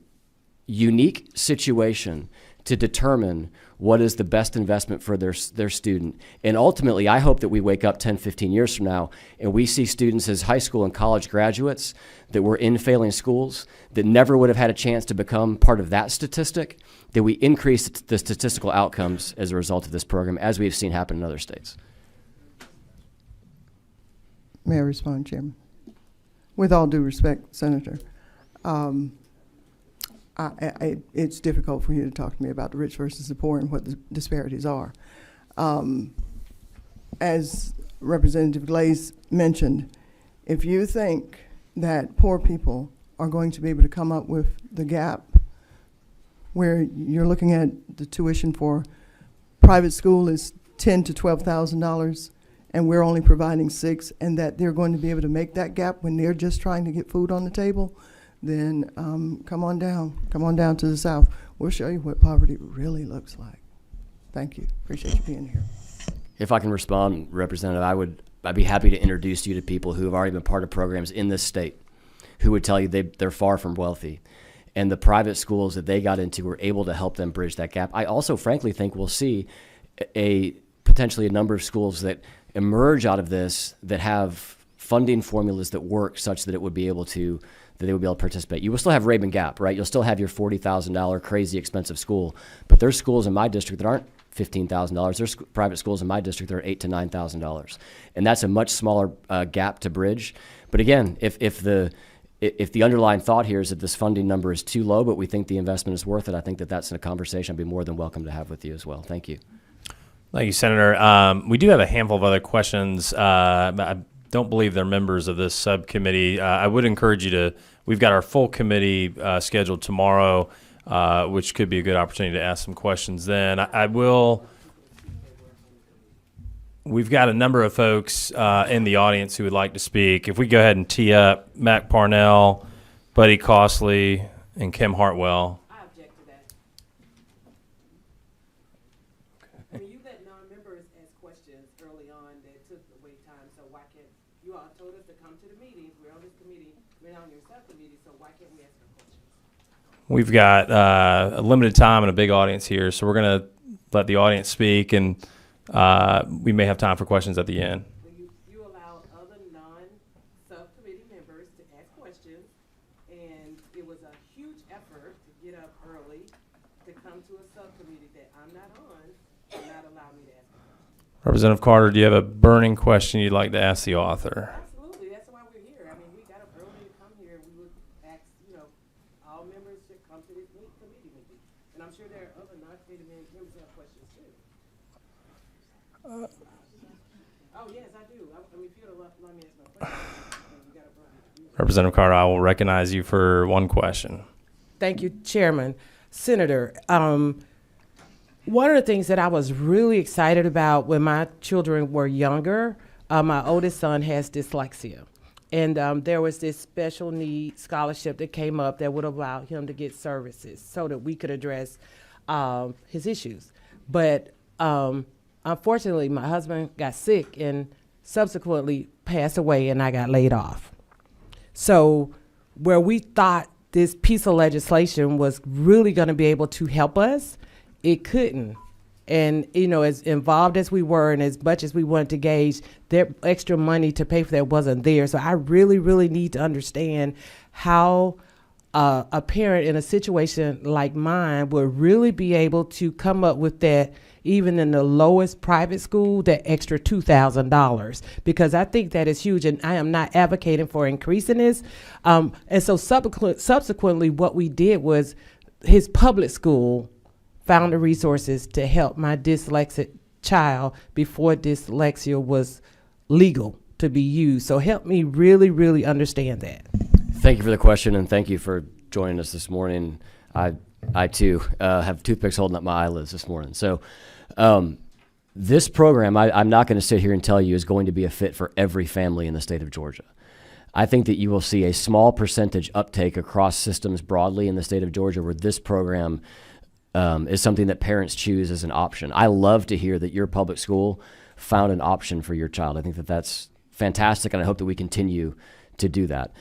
unique situation to determine what is the best investment for their student. And ultimately, I hope that we wake up 10, 15 years from now and we see students as high school and college graduates that were in failing schools that never would have had a chance to become part of that statistic, that we increase the statistical outcomes as a result of this program, as we've seen happen in other states. May I respond, Chairman? With all due respect, Senator, it's difficult for you to talk to me about the rich versus the poor and what the disparities are. As Representative Glaze mentioned, if you think that poor people are going to be able to come up with the gap where you're looking at the tuition for private school is $10,000 to $12,000 and we're only providing $6,000, and that they're going to be able to make that gap when they're just trying to get food on the table, then come on down to the South. We'll show you what poverty really looks like. Thank you. Appreciate you being here. If I can respond, Representative, I'd be happy to introduce you to people who have already been part of programs in this state who would tell you they're far from wealthy. And the private schools that they got into were able to help them bridge that gap. I also, frankly, think we'll see potentially a number of schools that emerge out of this that have funding formulas that work such that they would be able to participate. You will still have Rabun Gap, right? You'll still have your $40,000 crazy expensive school, but there's schools in my district that aren't $15,000. There's private schools in my district that are $8,000 to $9,000, and that's a much smaller gap to bridge. But again, if the underlying thought here is that this funding number is too low, but we think the investment is worth it, I think that's a conversation I'd be more than welcome to have with you as well. Thank you. Thank you, Senator. We do have a handful of other questions. I don't believe they're members of this subcommittee. I would encourage you we've got our full committee scheduled tomorrow, which could be a good opportunity to ask some questions then. I will. we've got a number of folks in the audience who would like to speak. If we go ahead and tee up Mac Parnell, Buddy Costley, and Kim Hartwell. I object to that. I mean, you let non-members ask questions early on that took away time, so why can't, you all told us to come to the meetings, we're on this committee, we're on your subcommittee, so why can't we ask them questions? We've got a limited time and a big audience here, so we're going to let the audience speak, and we may have time for questions at the end. Well, you allow other non-subcommittee members to ask questions, and it was a huge effort to get up early to come to a subcommittee that I'm not on and not allow me to ask a question. Representative Carter, do you have a burning question you'd like to ask the author? Absolutely, that's why we're here. I mean, we got up early to come here. We would ask, all members should come to this committee meeting. And I'm sure there are other non-committee members who have questions too. Oh, yes, I do. I mean, if you'd allow me to ask my question, we got up early. Representative Carter, I will recognize you for one question. Thank you, Chairman. Senator, one of the things that I was really excited about when my children were younger, my oldest son has dyslexia. And there was this special need scholarship that came up that would allow him to get services so that we could address his issues. But unfortunately, my husband got sick and subsequently passed away, and I got laid off. So where we thought this piece of legislation was really going to be able to help us, it couldn't. And, as involved as we were and as much as we wanted to gauge, their extra money to pay for that wasn't there. So I really, really need to understand how a parent in a situation like mine would really be able to come up with that, even in the lowest private school, that extra $2,000, because I think that is huge, and I am not advocating for increasing this. And so subsequently, what we did was his public school found the resources to help my dyslexic child before dyslexia was legal to be used. So help me really, really understand that. Thank you for the question, and thank you for joining us this morning. I too have toothpicks holding up my eyelids this morning. So this program, I'm not going to sit here and tell you, is going to be a fit for every family in the state of Georgia. I think that you will see a small percentage uptake across systems broadly in the state of Georgia where this program is something that parents choose as an option. I love to hear that your public school found an option for your child. I think that that's fantastic, and I hope that we continue to do that.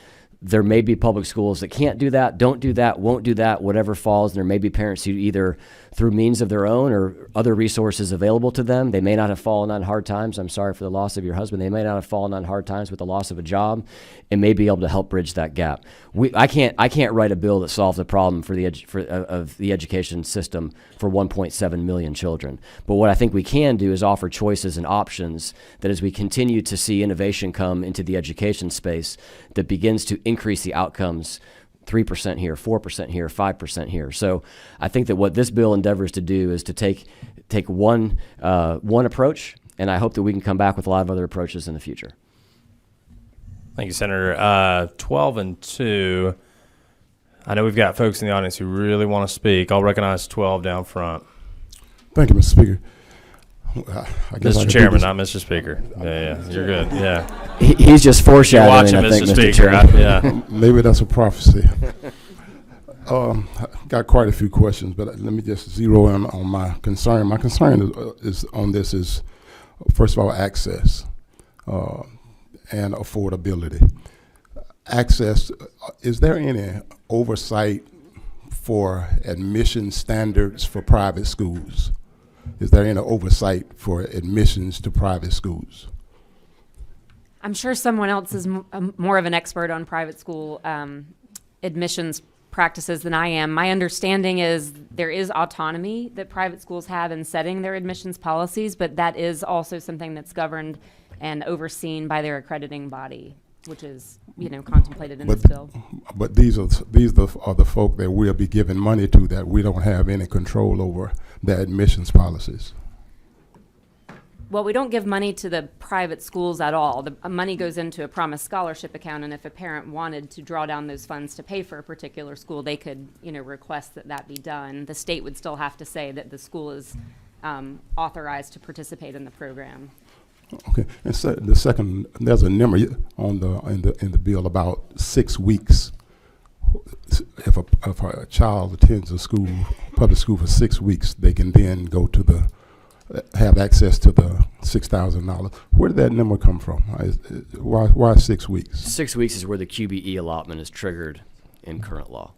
There may be public schools that can't do that, don't do that, won't do that, whatever falls. And there may be parents who either through means of their own or other resources available to them, they may not have fallen on hard times. I'm sorry for the loss of your husband. They may not have fallen on hard times with the loss of a job and may be able to help bridge that gap. I can't write a bill that solves the problem of the education system for 1.7 million children. But what I think we can do is offer choices and options that as we continue to see innovation come into the education space that begins to increase the outcomes 3% here, 4% here, 5% here. So I think that what this bill endeavors to do is to take one approach, and I hope that we can come back with a lot of other approaches in the future. Thank you, Senator. 12 and 2. I know we've got folks in the audience who really want to speak. I'll recognize 12 down front. Thank you, Mr. Speaker. Mr. Chairman, not Mr. Speaker. Yeah, you're good. Yeah. He's just foreshadowing, You're watching, I think, Mr. Mr. Speaker. Chairman. Yeah. Maybe that's a prophecy. Got quite a few questions, but let me just zero in on my concern. My concern is first of all, access and affordability. Access, is there any oversight for admission standards for private schools? Is there any oversight for admissions to private schools? I'm sure someone else is more of an expert on private school admissions practices than I am. My understanding is there is autonomy that private schools have in setting their admissions policies, but that is also something that's governed and overseen by their accrediting body, which is, contemplated in this bill. But these are the folk that we'll be giving money to that we don't have any control over their admissions policies. Well, we don't give money to the private schools at all. The money goes into a promised scholarship account, and if a parent wanted to draw down those funds to pay for a particular school, they could, request that be done. The state would still have to say that the school is authorized to participate in the program. Okay, and so the second, there's a number on in the bill about 6 weeks. If a child attends a school, public school for 6 weeks, they can then go to have access to the $6,000. Where did that number come from? Why 6 weeks? 6 weeks is where the QBE allotment is triggered in current law.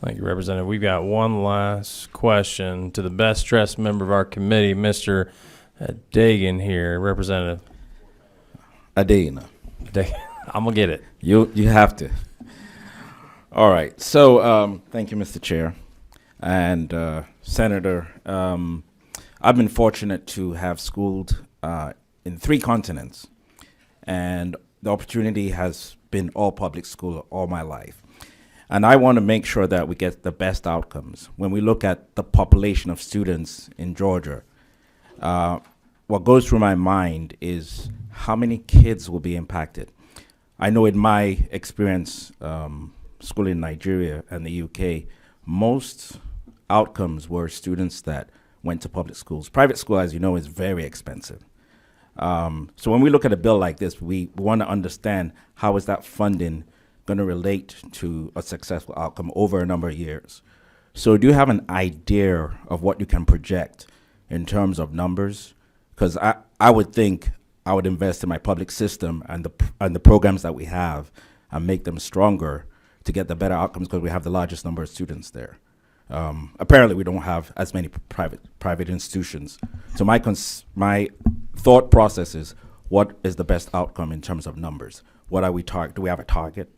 Thank you, Representative. We've got one last question to the best dressed member of our committee, Mr. Dagan here. Representative Adena. Dagan. I'm going to get it. You have to. All right. So thank you, Mr. Chair. And Senator, I've been fortunate to have schooled in 3 continents. And the opportunity has been all public school all my life. And I want to make sure that we get the best outcomes. When we look at the population of students in Georgia, what goes through my mind is how many kids will be impacted. I know in my experience, schooling in Nigeria and the UK, most outcomes were students that went to public schools. Private school, as you know, is very expensive. So when we look at a bill like this, we want to understand how is that funding going to relate to a successful outcome over a number of years. So do you have an idea of what you can project in terms of numbers? Because I would think I would invest in my public system and the programs that we have and make them stronger to get the better outcomes because we have the largest number of students there. Apparently, we don't have as many private institutions. So my thought process is, what is the best outcome in terms of numbers? What are we do we have a target?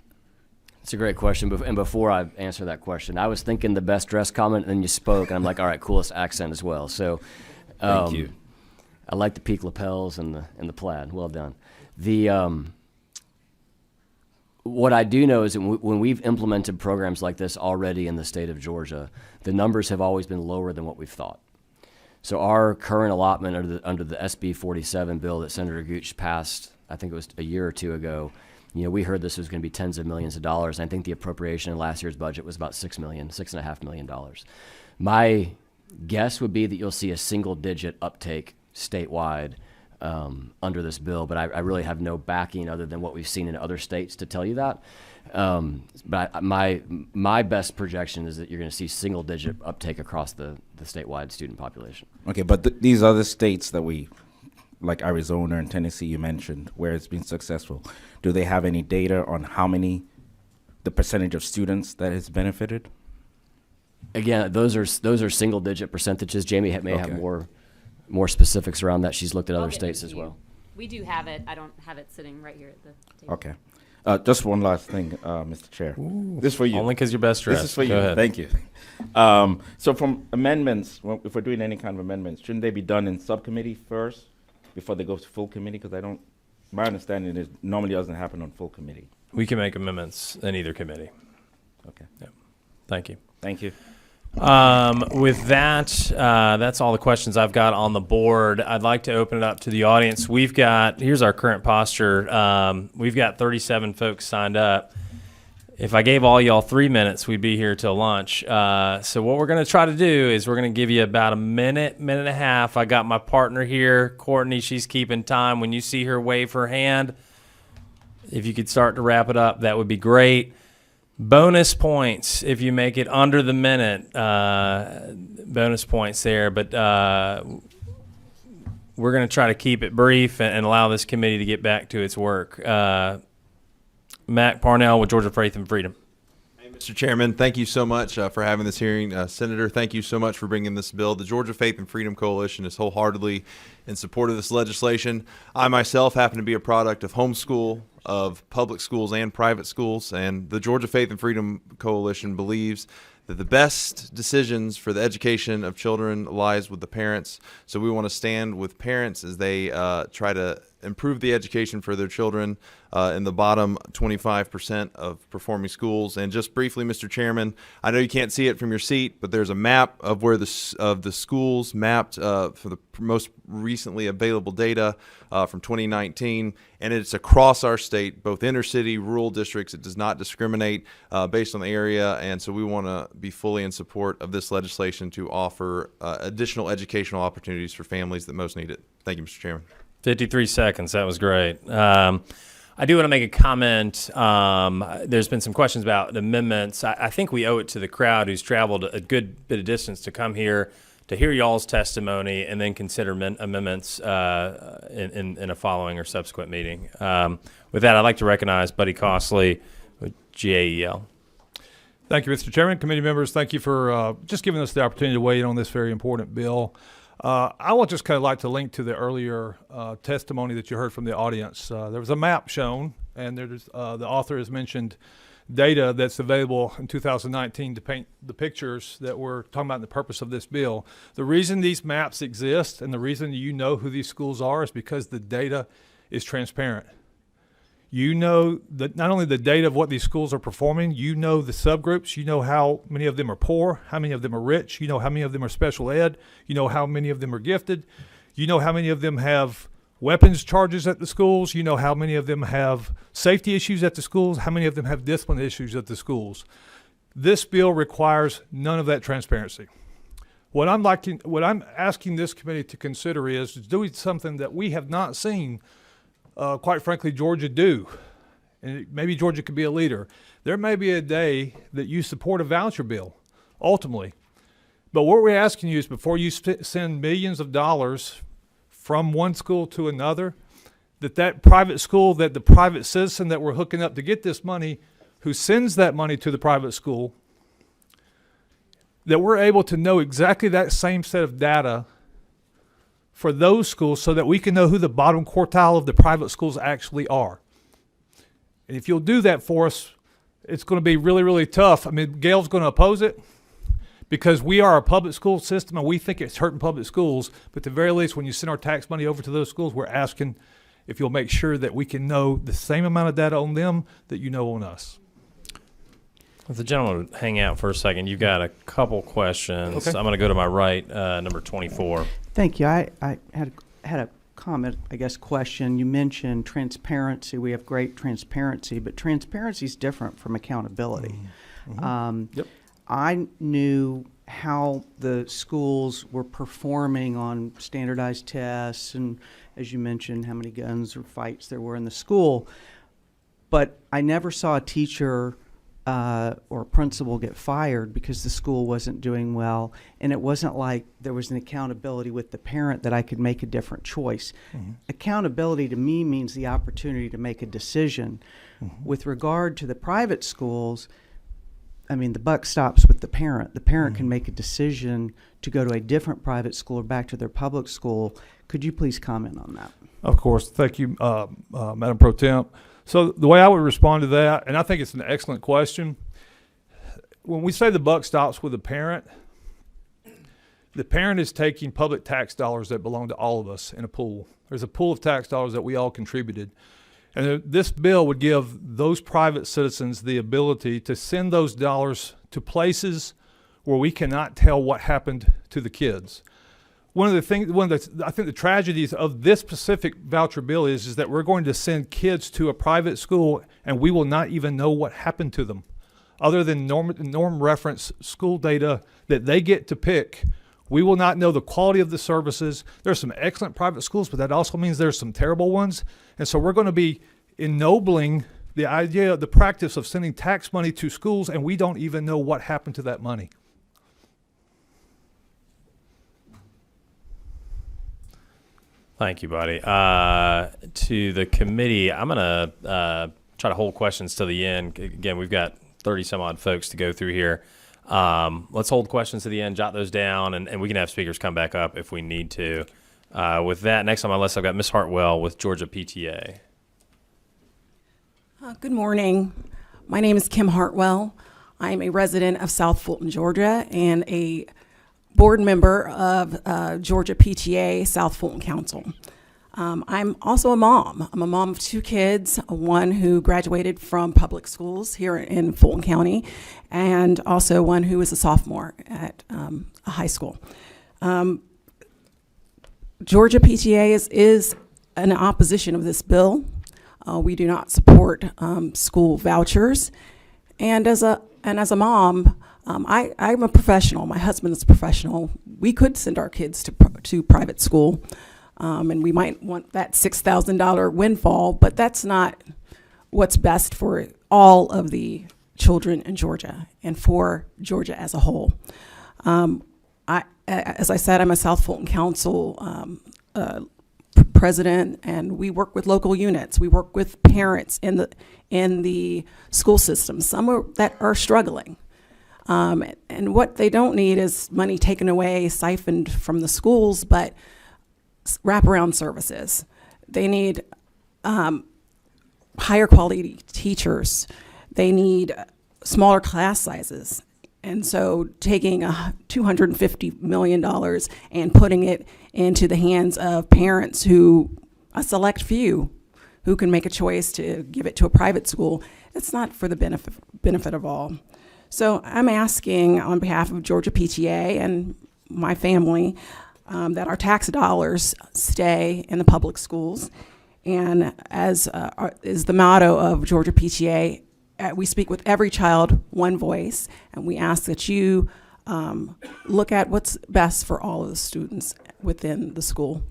It's a great question. And before I answer that question, I was thinking the best dress comment, and then you spoke, and I'm like, all right, coolest accent as well. So, Thank you. I like the peak lapels and the plaid. Well done. What I do know is that when we've implemented programs like this already in the state of Georgia, the numbers have always been lower than what we've thought. So our current allotment under the SB 47 bill that Senator Gooch passed, I think it was a year or 2 ago, we heard this was going to be tens of millions of dollars. And I think the appropriation in last year's budget was about $6.5 million. My guess would be that you'll see a single-digit uptake statewide under this bill, but I really have no backing other than what we've seen in other states to tell you that. But my best projection is that you're going to see single-digit uptake across the statewide student population. Okay, but these other states that like Arizona and Tennessee you mentioned, where it's been successful, do they have any data on the percentage of students that has benefited? Again, those are single-digit percentages. Jamie may have Okay. more specifics around that. She's looked at I'll other get states it to as you. well. We do have it. I don't have it sitting right here at the table. Okay. Just one last thing, Mr. Chair. This is for you. Only because you're best dressed. This is for Go you. ahead. Thank you. So from amendments, if we're doing any kind of amendments, shouldn't they be done in subcommittee first before they go to full committee? Because my understanding is normally doesn't happen on full committee. We can make amendments in either committee. Okay. Yep. Thank you. Thank you. With that, that's all the questions I've got on the board. I'd like to open it up to the audience. Here's our current posture. We've got 37 folks signed up. If I gave all y'all 3 minutes, we'd be here till lunch. So what we're going to try to do is we're going to give you about a minute and a half. I got my partner here, Courtney. She's keeping time. When you see her wave her hand, if you could start to wrap it up, that would be great. Bonus points if you make it under the minute. Bonus points there, but we're going to try to keep it brief and allow this committee to get back to its work. Matt Parnell with Georgia Faith and Freedom. Hey, Mr. Chairman, thank you so much for having this hearing. Senator, thank you so much for bringing this bill. The Georgia Faith and Freedom Coalition is wholeheartedly in support of this legislation. I myself happen to be a product of homeschool, of public schools and private schools, and the Georgia Faith and Freedom Coalition believes that the best decisions for the education of children lies with the parents. So we want to stand with parents as they try to improve the education for their children in the bottom 25% of performing schools. And just briefly, Mr. Chairman, I know you can't see it from your seat, but there's a map of where the schools mapped for the most recently available data from 2019, and it's across our state, both inner city, rural districts. It does not discriminate based on the area, and so we want to be fully in support of this legislation to offer additional educational opportunities for families that most need it. Thank you, Mr. Chairman. 53 seconds. That was great. I do want to make a comment. There's been some questions about amendments. I think we owe it to the crowd who's traveled a good bit of distance to come here to hear y'all's testimony and then consider amendments in a following or subsequent meeting. With that, I'd like to recognize Buddy Costley with GAEL. Thank you, Mr. Chairman. Committee members, thank you for just giving us the opportunity to weigh in on this very important bill. I would just kind of like to link to the earlier testimony that you heard from the audience. There was a map shown, and there's, the author has mentioned data that's available in 2019 to paint the pictures that we're talking about in the purpose of this bill. The reason these maps exist and the reason you know who these schools are is because the data is transparent. You know that not only the data of what these schools are performing, you know the subgroups, you know how many of them are poor, how many of them are rich, you know how many of them are special ed, you know how many of them are gifted, you know how many of them have weapons charges at the schools, you know how many of them have safety issues at the schools, how many of them have discipline issues at the schools. This bill requires none of that transparency. What I'm asking this committee to consider is doing something that we have not seen quite frankly, Georgia do. And maybe Georgia could be a leader. There may be a day that you support a voucher bill, ultimately. But what we're asking you is before you send millions of dollars from one school to another, that private school, that the private citizen that we're hooking up to get this money, who sends that money to the private school, that we're able to know exactly that same set of data for those schools so that we can know who the bottom quartile of the private schools actually are. And if you'll do that for us, it's going to be really, really tough. I mean, Gail's going to oppose it because we are a public school system and we think it's hurting public schools. But at the very least, when you send our tax money over to those schools, we're asking if you'll make sure that we can know the same amount of data on them that you know on us. If the gentleman would hang out for a second, you've got a couple questions. Okay. I'm going to go to my right, number 24. Thank you. I had a comment, I guess, question. You mentioned transparency. We have great transparency, but transparency is different from accountability. Yep. I knew how the schools were performing on standardized tests and, as you mentioned, how many guns or fights there were in the school, but I never saw a teacher or a principal get fired because the school wasn't doing well, and it wasn't like there was an accountability with the parent that I could make a different choice. Accountability to me means the opportunity to make a decision. With regard to the private schools, I mean, the buck stops with the parent. The parent can make a decision to go to a different private school or back to their public school. Could you please comment on that? Of course. Thank you, Madam Pro Temp. So the way I would respond to that, and I think it's an excellent question, when we say the buck stops with the parent is taking public tax dollars that belong to all of us in a pool. There's a pool of tax dollars that we all contributed. And this bill would give those private citizens the ability to send those dollars to places where we cannot tell what happened to the kids. I think the tragedies of this specific voucher bill is that we're going to send kids to a private school and we will not even know what happened to them. Other than norm reference school data that they get to pick, we will not know the quality of the services. There's some excellent private schools, but that also means there's some terrible ones. And so we're going to be ennobling the idea, the practice of sending tax money to schools and we don't even know what happened to that money. Thank you, buddy. To the committee, I'm going to try to hold questions till the end. Again, we've got 30 some odd folks to go through here. Let's hold questions to the end, jot those down, and we can have speakers come back up if we need to. With that, next on my list, I've got Ms. Hartwell with Georgia PTA. Good morning. My name is Kim Hartwell. I'm a resident of South Fulton, Georgia, and a board member of Georgia PTA South Fulton Council. I'm also a mom. I'm a mom of 2 kids, one who graduated from public schools here in Fulton County, and also one who is a sophomore at a high school. Georgia PTA is in opposition of this bill. We do not support school vouchers, and as a mom, I'm a professional. My husband is a professional. We could send our kids to private school, and we might want that $6,000 windfall, but that's not what's best for all of the children in Georgia and for Georgia as a whole. As I said, I'm a South Fulton Council president, and we work with local units. We work with parents in the school system, some that are struggling. And what they don't need is money taken away, siphoned from the schools, but wraparound services. They need higher quality teachers. They need smaller class sizes. And so taking $250 million and putting it into the hands of parents who, a select few, who can make a choice to give it to a private school, it's not for the benefit of all. So I'm asking on behalf of Georgia PTA and my family that our tax dollars stay in the public schools. And as is the motto of Georgia PTA, we speak with every child, one voice, and we ask that you look at what's best for all of the students within the school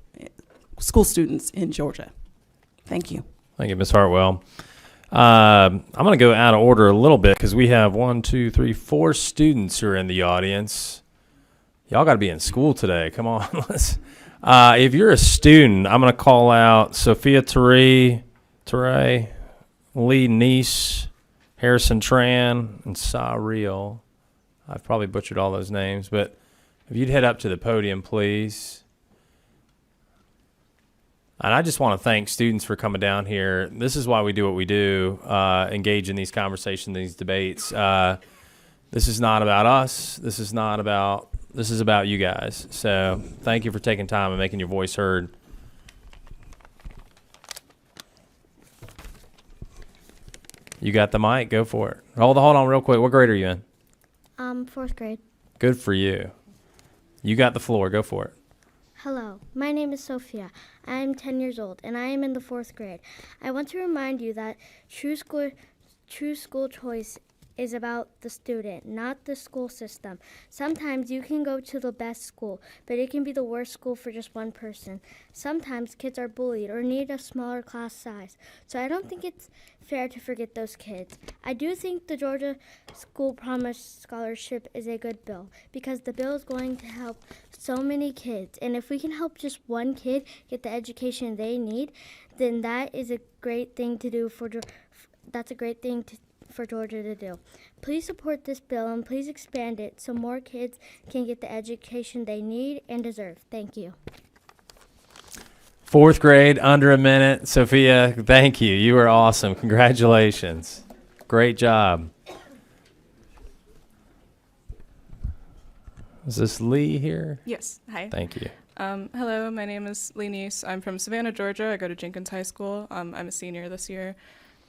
students in Georgia. Thank you. Thank you, Ms. Hartwell. I'm going to go out of order a little bit because we have 4 students who are in the audience. Y'all got to be in school today. Come on. If you're a student, I'm going to call out Sophia Teray, Lee Neese, Harrison Tran, and Sa Real. I've probably butchered all those names, but if you'd head up to the podium, please. And I just want to thank students for coming down here. This is why we do what we do, engage in these conversations, these debates. This is not about us. This is about you guys. So thank you for taking time and making your voice heard. You got the mic. Go for it. Hold on real quick. What grade are you in? 4th grade. Good for you. You got the floor. Go for it. Hello, my name is Sophia. I am 10 years old, and I am in the 4th grade. I want to remind you that true school choice is about the student, not the school system. Sometimes you can go to the best school, but it can be the worst school for just one person. Sometimes kids are bullied or need a smaller class size. So I don't think it's fair to forget those kids. I do think the Georgia School Promise Scholarship is a good bill because the bill is going to help so many kids. And if we can help just one kid get the education they need, then that is a great thing to do for Georgia to do. Please support this bill and please expand it so more kids can get the education they need and deserve. Thank you. 4th grade, under a minute. Sophia, thank you. You are awesome. Congratulations. Great job. Is this Lee here? Yes. Hi. Thank you. Hello, my name is Lee Neese. I'm from Savannah, Georgia. I go to Jenkins High School. I'm a senior this year.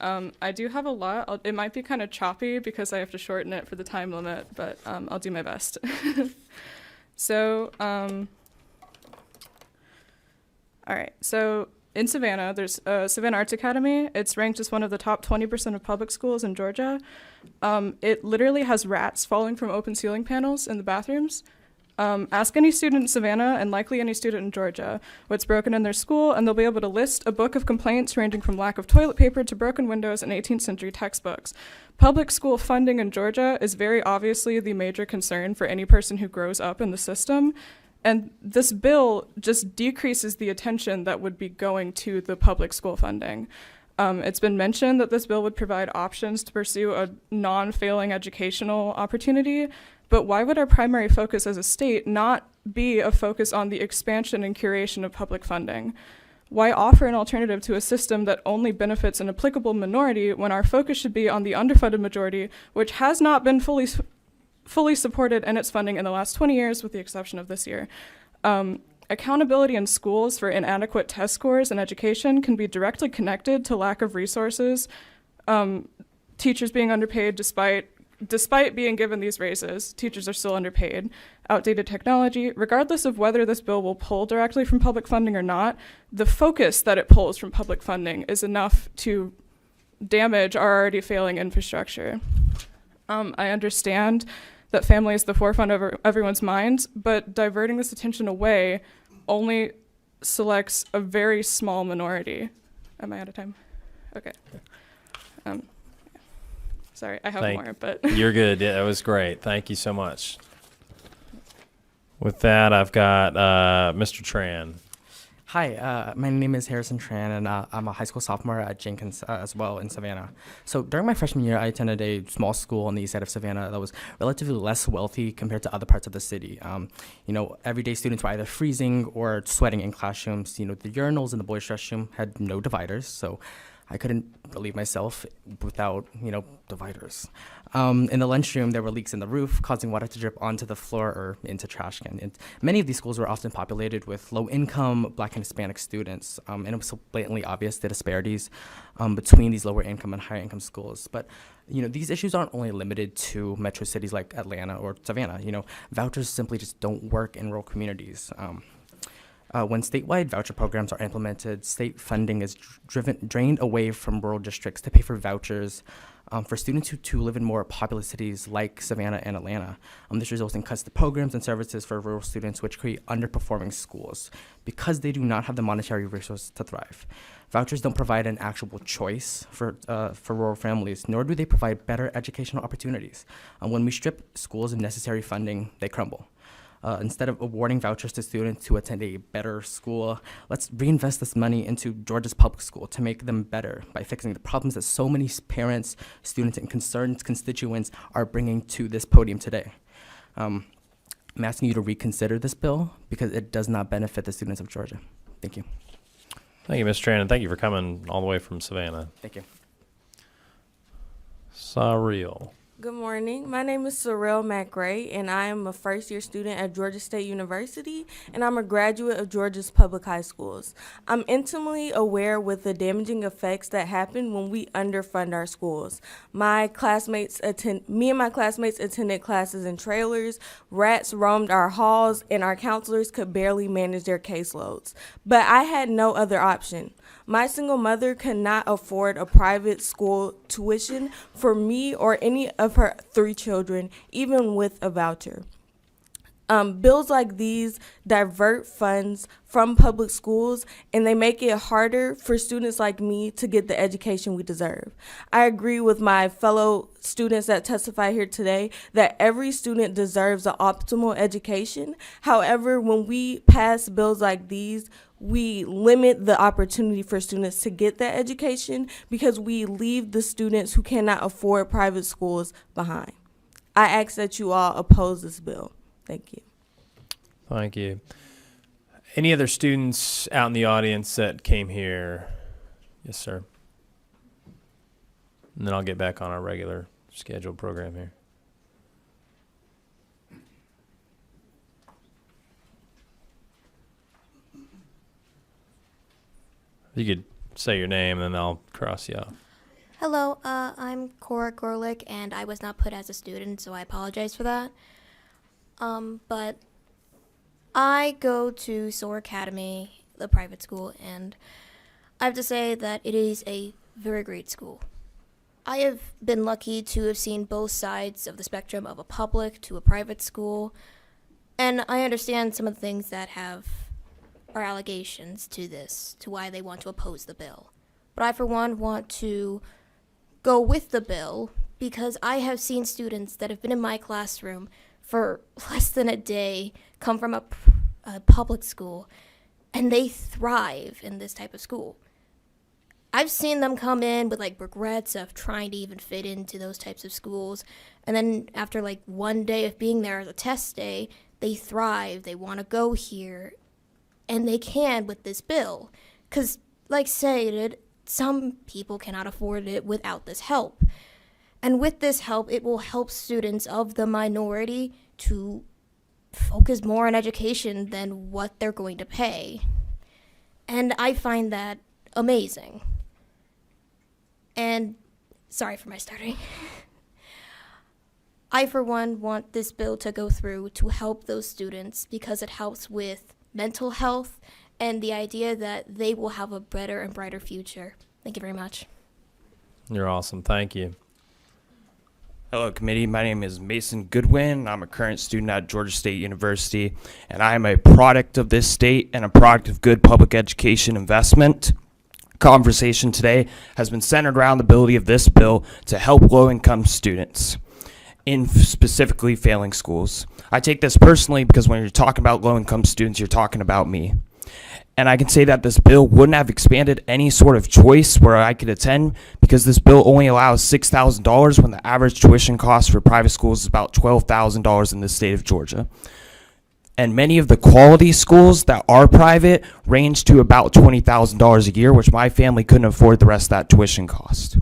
I do have a lot. It might be kind of choppy because I have to shorten it for the time limit, but I'll do my best. So, all right. So in Savannah, there's Savannah Arts Academy. It's ranked as one of the top 20% of public schools in Georgia. It literally has rats falling from open ceiling panels in the bathrooms. Ask any student in Savannah, and likely any student in Georgia, what's broken in their school, and they'll be able to list a book of complaints ranging from lack of toilet paper to broken windows and 18th century textbooks. Public school funding in Georgia is very obviously the major concern for any person who grows up in the system, and this bill just decreases the attention that would be going to the public school funding. It's been mentioned that this bill would provide options to pursue a non-failing educational opportunity, but why would our primary focus as a state not be a focus on the expansion and curation of public funding? Why offer an alternative to a system that only benefits an applicable minority when our focus should be on the underfunded majority, which has not been fully supported in its funding in the last 20 years, with the exception of this year? Accountability in schools for inadequate test scores in education can be directly connected to lack of resources, teachers being underpaid despite being given these raises. Teachers are still underpaid. Outdated technology. Regardless of whether this bill will pull directly from public funding or not, the focus that it pulls from public funding is enough to damage our already failing infrastructure. I understand that family is the forefront of everyone's minds, but diverting this attention away only selects a very small minority. Am I out of time? Okay. Sorry, I have more, but You're good. Yeah, that was great. Thank you so much. With that, I've got Mr. Tran. Hi, my name is Harrison Tran, and I'm a high school sophomore at Jenkins as well in Savannah. So during my freshman year, I attended a small school on the east side of Savannah that was relatively less wealthy compared to other parts of the city. Everyday students were either freezing or sweating in classrooms. The urinals in the boys' restroom had no dividers, so I couldn't relieve myself without, dividers. In the lunchroom, there were leaks in the roof, causing water to drip onto the floor or into trash can. And many of these schools were often populated with low-income Black and Hispanic students, and it was so blatantly obvious the disparities between these lower-income and higher-income schools. But these issues aren't only limited to metro cities like Atlanta or Savannah. Vouchers simply just don't work in rural communities. When statewide voucher programs are implemented, state funding is drained away from rural districts to pay for vouchers for students who live in more populous cities like Savannah and Atlanta. This results in cuts to programs and services for rural students, which create underperforming schools because they do not have the monetary resources to thrive. Vouchers don't provide an actual choice for rural families, nor do they provide better educational opportunities. When we strip schools of necessary funding, they crumble. Instead of awarding vouchers to students to attend a better school, let's reinvest this money into Georgia's public school to make them better by fixing the problems that so many parents, students, and concerned constituents are bringing to this podium today. I'm asking you to reconsider this bill because it does not benefit the students of Georgia. Thank you. Thank you, Ms. Tran, and thank you for coming all the way from Savannah. Thank you. Saril. Good morning. My name is Sorrel McRae, and I am a first-year student at Georgia State University, and I'm a graduate of Georgia's public high schools. I'm intimately aware with the damaging effects that happen when we underfund our schools. Me and my classmates attended classes in trailers, rats roamed our halls, and our counselors could barely manage their caseloads. But I had no other option. My single mother could not afford a private school tuition for me or any of her 3 children, even with a voucher. Bills like these divert funds from public schools, and they make it harder for students like me to get the education we deserve. I agree with my fellow students that testify here today that every student deserves an optimal education. However, when we pass bills like these, we limit the opportunity for students to get that education because we leave the students who cannot afford private schools behind. I ask that you all oppose this bill. Thank you. Thank you. Any other students out in the audience that came here? Yes, sir. And then I'll get back on our regular scheduled program here. You could say your name and then I'll cross you off. Hello, I'm Cora Gorlick, and I was not put as a student, so I apologize for that. But I go to Soar Academy, the private school, and I have to say that it is a very great school. I have been lucky to have seen both sides of the spectrum of a public to a private school, and I understand some of the things that are allegations to this, to why they want to oppose the bill. But I, for one, want to go with the bill because I have seen students that have been in my classroom for less than a day come from a public school, and they thrive in this type of school. I've seen them come in with regrets of trying to even fit into those types of schools, and then after one day of being there as a test day, they thrive, they want to go here, and they can with this bill. Because, like stated, some people cannot afford it without this help. And with this help, it will help students of the minority to focus more on education than what they're going to pay. And I find that amazing. And sorry for my stuttering. I, for one, want this bill to go through to help those students because it helps with mental health and the idea that they will have a better and brighter future. Thank you very much. You're awesome. Thank you. Hello, committee. My name is Mason Goodwin. I'm a current student at Georgia State University, and I am a product of this state and a product of good public education investment. Conversation today has been centered around the ability of this bill to help low-income students in specifically failing schools. I take this personally because when you're talking about low-income students, you're talking about me. And I can say that this bill wouldn't have expanded any sort of choice where I could attend because this bill only allows $6,000 when the average tuition cost for private schools is about $12,000 in the state of Georgia. And many of the quality schools that are private range to about $20,000 a year, which my family couldn't afford the rest of that tuition cost.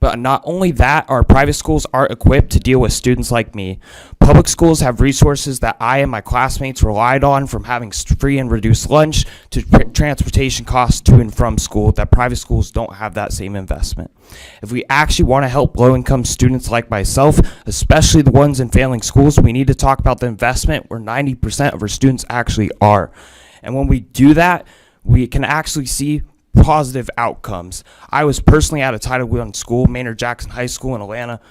But not only that, our private schools aren't equipped to deal with students like me. Public schools have resources that I and my classmates relied on, from having free and reduced lunch to transportation costs to and from school, that private schools don't have that same investment. If we actually want to help low-income students like myself, especially the ones in failing schools, we need to talk about the investment where 90% of our students actually are. And when we do that, we can actually see positive outcomes. I was personally at a Title I school, Maynard Jackson High School in Atlanta,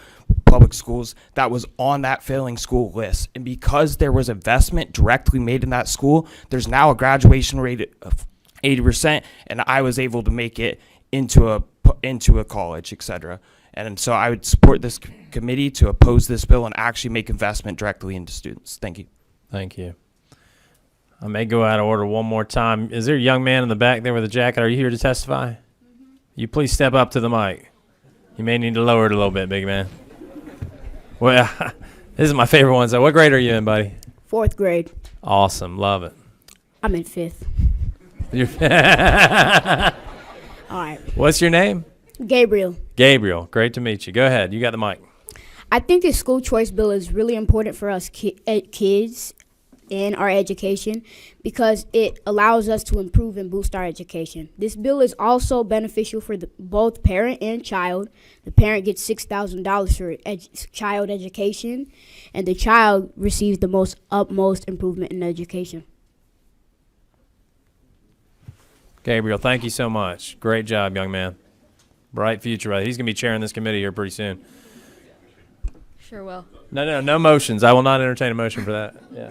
public schools, that was on that failing school list. And because there was investment directly made in that school, there's now a graduation rate of 80%, and I was able to make it into a college, etc. And so I would support this committee to oppose this bill and actually make investment directly into students. Thank you. Thank you. I may go out of order one more time. Is there a young man in the back there with a jacket? Are you here to testify? Mm-hmm. You please step up to the mic. You may need to lower it a little bit, big man. Well, this is my favorite one. So what grade are you in, buddy? 4th grade. Awesome. Love it. I'm in 5th. You're All right. What's your name? Gabriel. Gabriel. Great to meet you. Go ahead. You got the mic. I think the school choice bill is really important for us kids in our education because it allows us to improve and boost our education. This bill is also beneficial for both parent and child. The parent gets $6,000 for child education, and the child receives the utmost improvement in education. Gabriel, thank you so much. Great job, young man. Bright future. Right? He's going to be chairing this committee here pretty soon. Sure will. No motions. I will not entertain a motion for that. Yeah.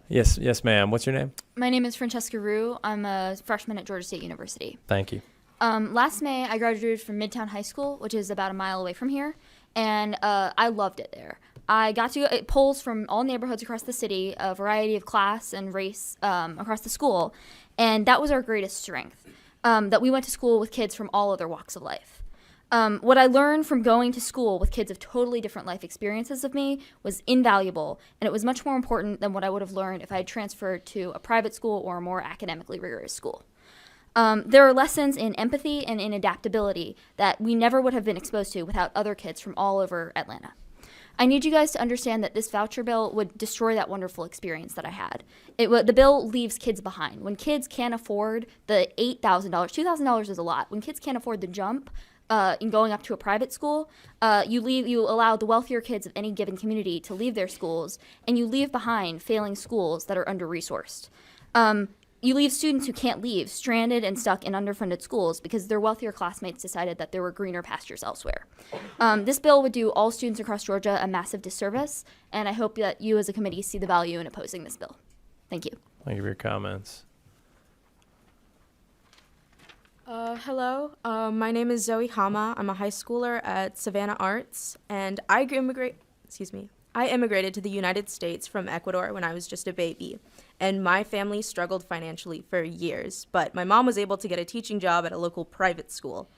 Yes, ma'am. What's your name? My name is Francesca Rue. I'm a freshman at Georgia State University. Thank you. Last May, I graduated from Midtown High School, which is about a mile away from here, and I loved it there. I got to go, it pulls from all neighborhoods across the city, a variety of class and race across the school, and that was our greatest strength, that we went to school with kids from all other walks of life. What I learned from going to school with kids of totally different life experiences of me was invaluable, and it was much more important than what I would have learned if I had transferred to a private school or a more academically rigorous school. There are lessons in empathy and in adaptability that we never would have been exposed to without other kids from all over Atlanta. I need you guys to understand that this voucher bill would destroy that wonderful experience that I had. The bill leaves kids behind. When kids can't afford the $8,000, $2,000 is a lot. When kids can't afford the jump, in going up to a private school, you allow the wealthier kids of any given community to leave their schools, and you leave behind failing schools that are under-resourced. You leave students who can't leave stranded and stuck in underfunded schools because their wealthier classmates decided that there were greener pastures elsewhere. This bill would do all students across Georgia a massive disservice, and I hope that you as a committee see the value in opposing this bill. Thank you. Thank you for your comments. Hello, my name is Zoe Hama. I'm a high schooler at Savannah Arts, and I immigrated to the United States from Ecuador when I was just a baby, and my family struggled financially for years, but my mom was able to get a teaching job at a local private school.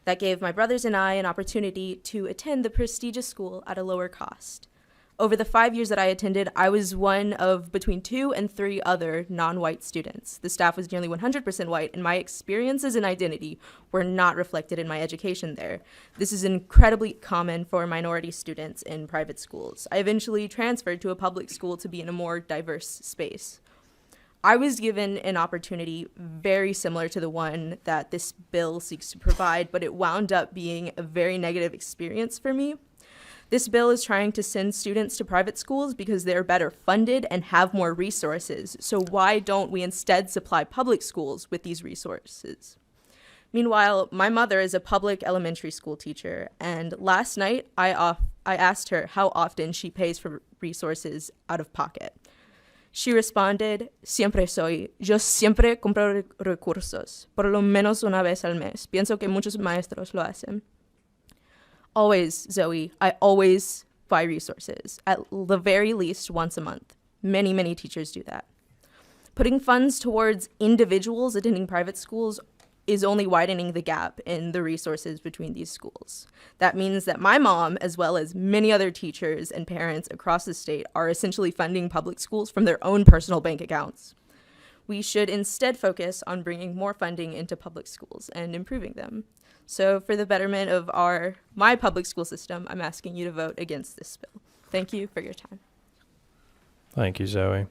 That gave my brothers and I an opportunity to attend the prestigious school at a lower cost. Over the 5 years that I attended, I was one of between 2 and 3 other non-white students. The staff was nearly 100% white, and my experiences and identity were not reflected in my education there. This is incredibly common for minority students in private schools. I eventually transferred to a public school to be in a more diverse space. I was given an opportunity very similar to the one that this bill seeks to provide, but it wound up being a very negative experience for me. This bill is trying to send students to private schools because they're better funded and have more resources. So why don't we instead supply public schools with these resources? Meanwhile, my mother is a public elementary school teacher, and last night I asked her how often she pays for resources out of pocket. She responded, "Siempre soy. Yo siempre compro recursos, por lo menos una vez al mes. Pienso que muchos maestros lo hacen." Always, Zoe, I always buy resources, at the very least once a month. Many, many teachers do that. Putting funds towards individuals attending private schools is only widening the gap in the resources between these schools. That means that my mom, as well as many other teachers and parents across the state, are essentially funding public schools from their own personal bank accounts. We should instead focus on bringing more funding into public schools and improving them. So for the betterment of my public school system, I'm asking you to vote against this bill. Thank you for your time. Thank you, Zoe.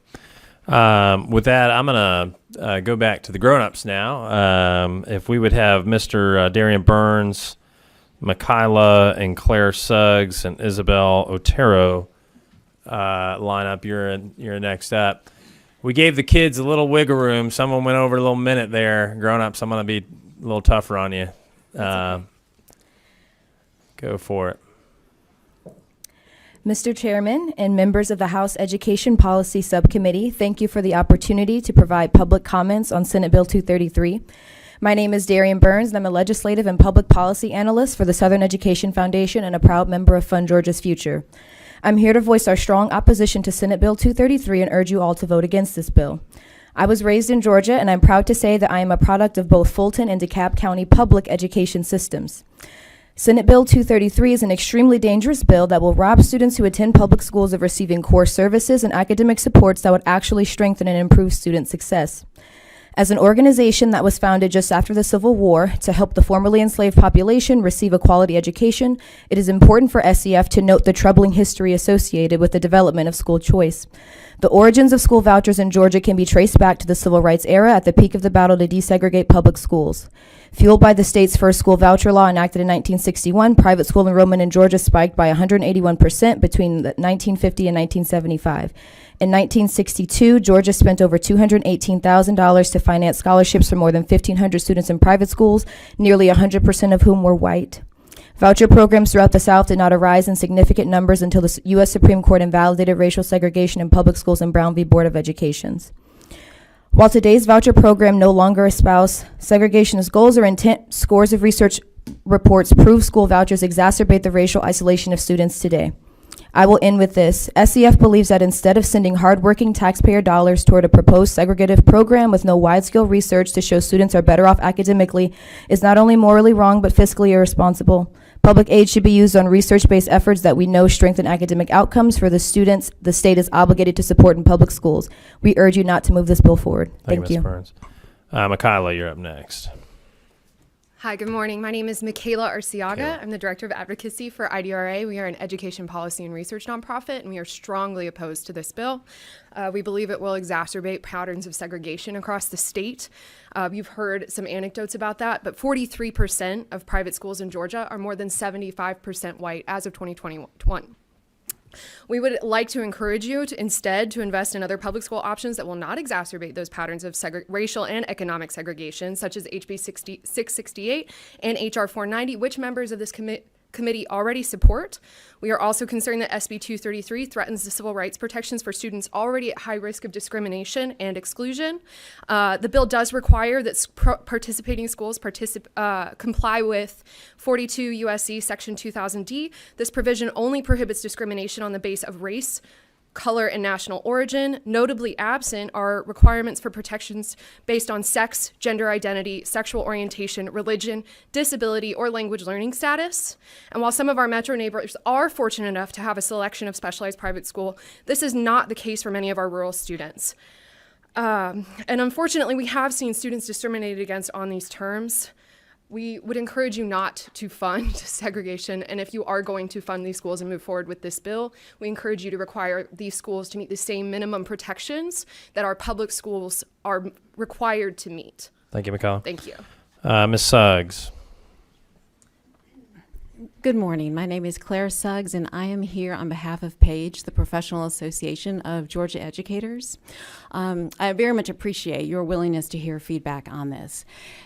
With that, I'm going to go back to the grown-ups now. If we would have Mr. Darian Burns, Michaela and Claire Suggs, and Isabel Otero line up, you're next up. We gave the kids a little wiggle room. Someone went over a little minute there. Grown-ups, I'm going to be a little tougher on you. Go for it. Mr. Chairman and members of the House Education Policy Subcommittee, thank you for the opportunity to provide public comments on Senate Bill 233. My name is Darian Burns, and I'm a legislative and public policy analyst for the Southern Education Foundation and a proud member of Fund Georgia's Future. I'm here to voice our strong opposition to Senate Bill 233 and urge you all to vote against this bill. I was raised in Georgia, and I'm proud to say that I am a product of both Fulton and DeKalb County public education systems. Senate Bill 233 is an extremely dangerous bill that will rob students who attend public schools of receiving core services and academic supports that would actually strengthen and improve student success. As an organization that was founded just after the Civil War to help the formerly enslaved population receive a quality education, it is important for SEF to note the troubling history associated with the development of school choice. The origins of school vouchers in Georgia can be traced back to the Civil Rights era at the peak of the battle to desegregate public schools. Fueled by the state's first school voucher law enacted in 1961, private school enrollment in Georgia spiked by 181% between 1950 and 1975. In 1962, Georgia spent over $218,000 to finance scholarships for more than 1,500 students in private schools, nearly 100% of whom were white. Voucher programs throughout the South did not arise in significant numbers until the U.S. Supreme Court invalidated racial segregation in public schools in Brown v. Board of Education's. While today's voucher program no longer espouses segregationist goals or intent, scores of research reports prove school vouchers exacerbate the racial isolation of students today. I will end with this. SEF believes that instead of sending hardworking taxpayer dollars toward a proposed segregative program with no wide-scale research to show students are better off academically is not only morally wrong but fiscally irresponsible. Public aid should be used on research-based efforts that we know strengthen academic outcomes for the students the state is obligated to support in public schools. We urge you not to move this bill forward. Thank you. Ms. Burns. Michaela, you're up next. Hi, good morning. My name is Michaela Arciaga. Michaela. I'm the Director of Advocacy for IDRA. We are an education policy and research nonprofit, and we are strongly opposed to this bill. We believe it will exacerbate patterns of segregation across the state. You've heard some anecdotes about that, but 43% of private schools in Georgia are more than 75% white as of 2021. We would like to encourage you to instead to invest in other public school options that will not exacerbate those patterns of racial and economic segregation, such as HB 668 and HR 490, which members of this committee already support. We are also concerned that SB 233 threatens the civil rights protections for students already at high risk of discrimination and exclusion. The bill does require that participating schools comply with 42 USC Section 2000D. This provision only prohibits discrimination on the basis of race, color, and national origin. Notably absent are requirements for protections based on sex, gender identity, sexual orientation, religion, disability, or language learning status. And while some of our metro neighbors are fortunate enough to have a selection of specialized private school, this is not the case for many of our rural students. And unfortunately, we have seen students discriminated against on these terms. We would encourage you not to fund segregation, and if you are going to fund these schools and move forward with this bill, we encourage you to require these schools to meet the same minimum protections that our public schools are required to meet. Thank you, McCullough. Thank you. Ms. Suggs. Good morning. My name is Claire Suggs, and I am here on behalf of PAGE, the Professional Association of Georgia Educators. I very much appreciate your willingness to hear feedback on this.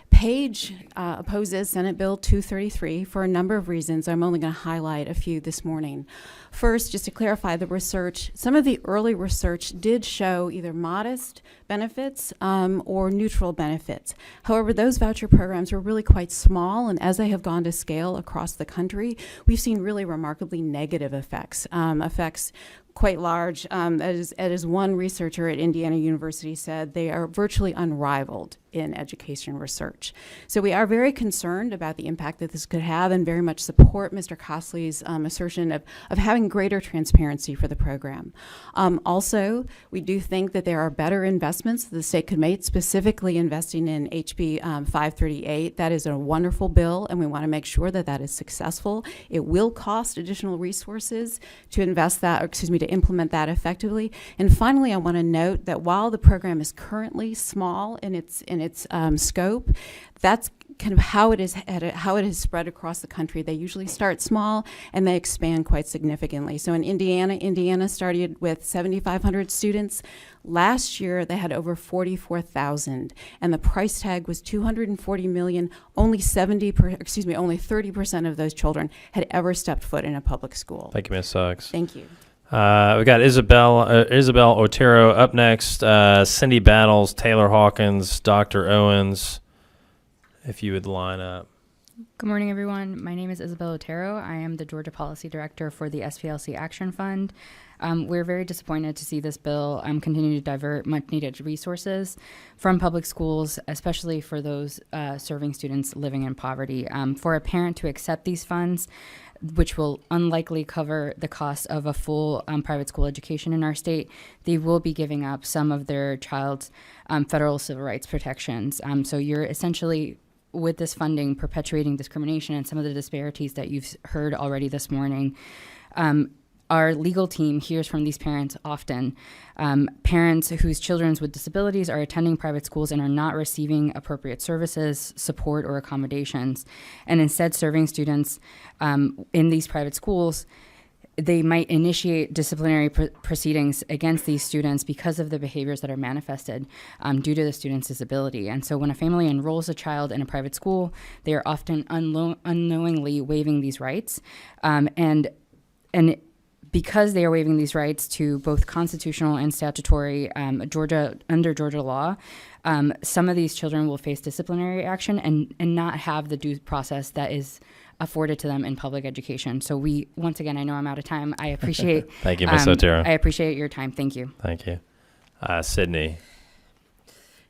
PAGE opposes Senate Bill 233 for a number of reasons. I'm only going to highlight a few this morning. First, just to clarify the research, some of the early research did show either modest benefits or neutral benefits. However, those voucher programs were really quite small, and as they have gone to scale across the country, we've seen really remarkably negative effects, effects quite large. As one researcher at Indiana University said, they are virtually unrivaled in education research. So we are very concerned about the impact that this could have and very much support Mr. Costley's assertion of having greater transparency for the program. Also, we do think that there are better investments that the state could make, specifically investing in HB 538. That is a wonderful bill, and we want to make sure that that is successful. It will cost additional resources to invest that, or excuse me, to implement that effectively. And finally, I want to note that while the program is currently small in its scope, that's kind of how it has spread across the country. They usually start small and they expand quite significantly. So in Indiana started with 7,500 students. Last year they had over 44,000, and the price tag was $240 million. Only 30% of those children had ever stepped foot in a public school. Thank you, Ms. Suggs. Thank you. We got Isabel Otero up next. Cindy Battles, Taylor Hawkins, Dr. Owens. If you would line up. Good morning, everyone. My name is Isabel Otero. I am the Georgia Policy Director for the SPLC Action Fund. We're very disappointed to see this bill continue to divert much-needed resources from public schools, especially for those serving students living in poverty. For a parent to accept these funds, which will unlikely cover the cost of a full private school education in our state, they will be giving up some of their child's federal civil rights protections. So you're essentially, with this funding, perpetuating discrimination and some of the disparities that you've heard already this morning. Our legal team hears from these parents often. Parents whose children with disabilities are attending private schools and are not receiving appropriate services, support, or accommodations, and instead serving students in these private schools. They might initiate disciplinary proceedings against these students because of the behaviors that are manifested due to the student's disability. And so when a family enrolls a child in a private school, they are often unknowingly waiving these rights. And because they are waiving these rights to both constitutional and statutory under Georgia law, some of these children will face disciplinary action and not have the due process that is afforded to them in public education. So once again, I know I'm out of time. I appreciate Thank you, Ms. Otero. I appreciate your time. Thank you. Thank you. Sydney.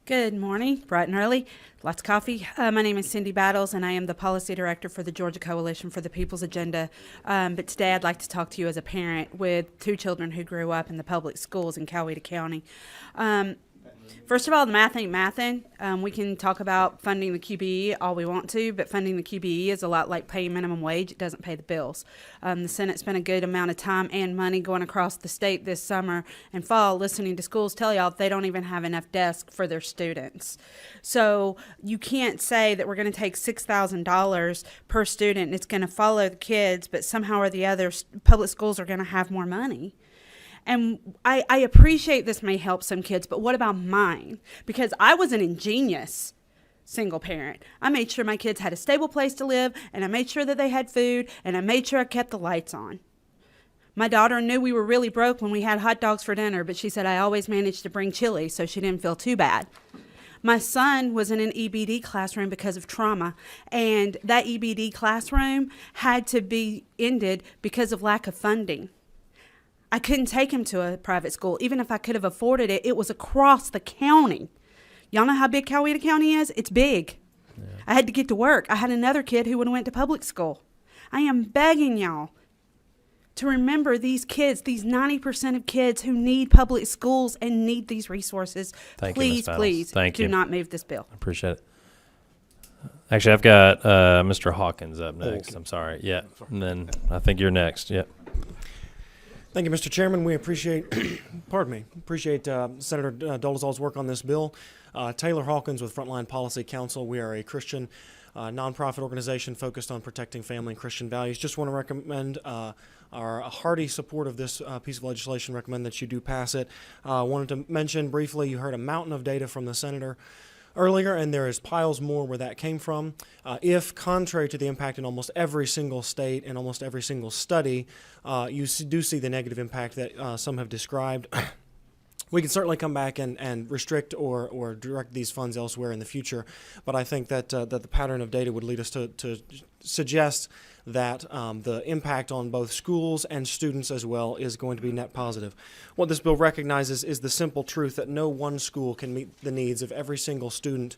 Good morning, bright and early. Lots of coffee. My name is Cindy Battles, and I am the Policy Director for the Georgia Coalition for the People's Agenda. But today I'd like to talk to you as a parent with two children who grew up in the public schools in Coweta County. First of all, the math ain't mathin'. We can talk about funding the QBE all we want to, but funding the QBE is a lot like paying minimum wage. It doesn't pay the bills. The Senate spent a good amount of time and money going across the state this summer and fall listening to schools tell y'all they don't even have enough desks for their students. So you can't say that we're going to take $6,000 per student and it's going to follow the kids, but somehow or the other public schools are going to have more money. And I appreciate this may help some kids, but what about mine? Because I was an ingenious single parent. I made sure my kids had a stable place to live, and I made sure that they had food, and I made sure I kept the lights on. My daughter knew we were really broke when we had hot dogs for dinner, but she said I always managed to bring chili, so she didn't feel too bad. My son was in an EBD classroom because of trauma, and that EBD classroom had to be ended because of lack of funding. I couldn't take him to a private school. Even if I could have afforded it, it was across the county. Y'all know how big Coweta County is? It's big. Yeah. I had to get to work. I had another kid who would have went to public school. I am begging y'all to remember these kids, these 90% of kids who need public schools and need these resources. Thank you, Ms. Please, Battles. please Thank do you. not move this bill. I appreciate it. Actually, I've got Mr. Hawkins up next. I'm sorry. Yeah. And then I think you're next. Yep. Thank you, Mr. Chairman. We appreciate, appreciate Senator Dolezal's work on this bill. Taylor Hawkins with Frontline Policy Council. We are a Christian nonprofit organization focused on protecting family and Christian values. Just want to recommend our hearty support of this piece of legislation, recommend that you do pass it. Wanted to mention briefly, you heard a mountain of data from the senator earlier, and there is piles more where that came from. If, contrary to the impact in almost every single state and almost every single study, you do see the negative impact that some have described, we can certainly come back and restrict or direct these funds elsewhere in the future. But I think that that the pattern of data would lead us to suggest that the impact on both schools and students as well is going to be net positive. What this bill recognizes is the simple truth that no one school can meet the needs of every single student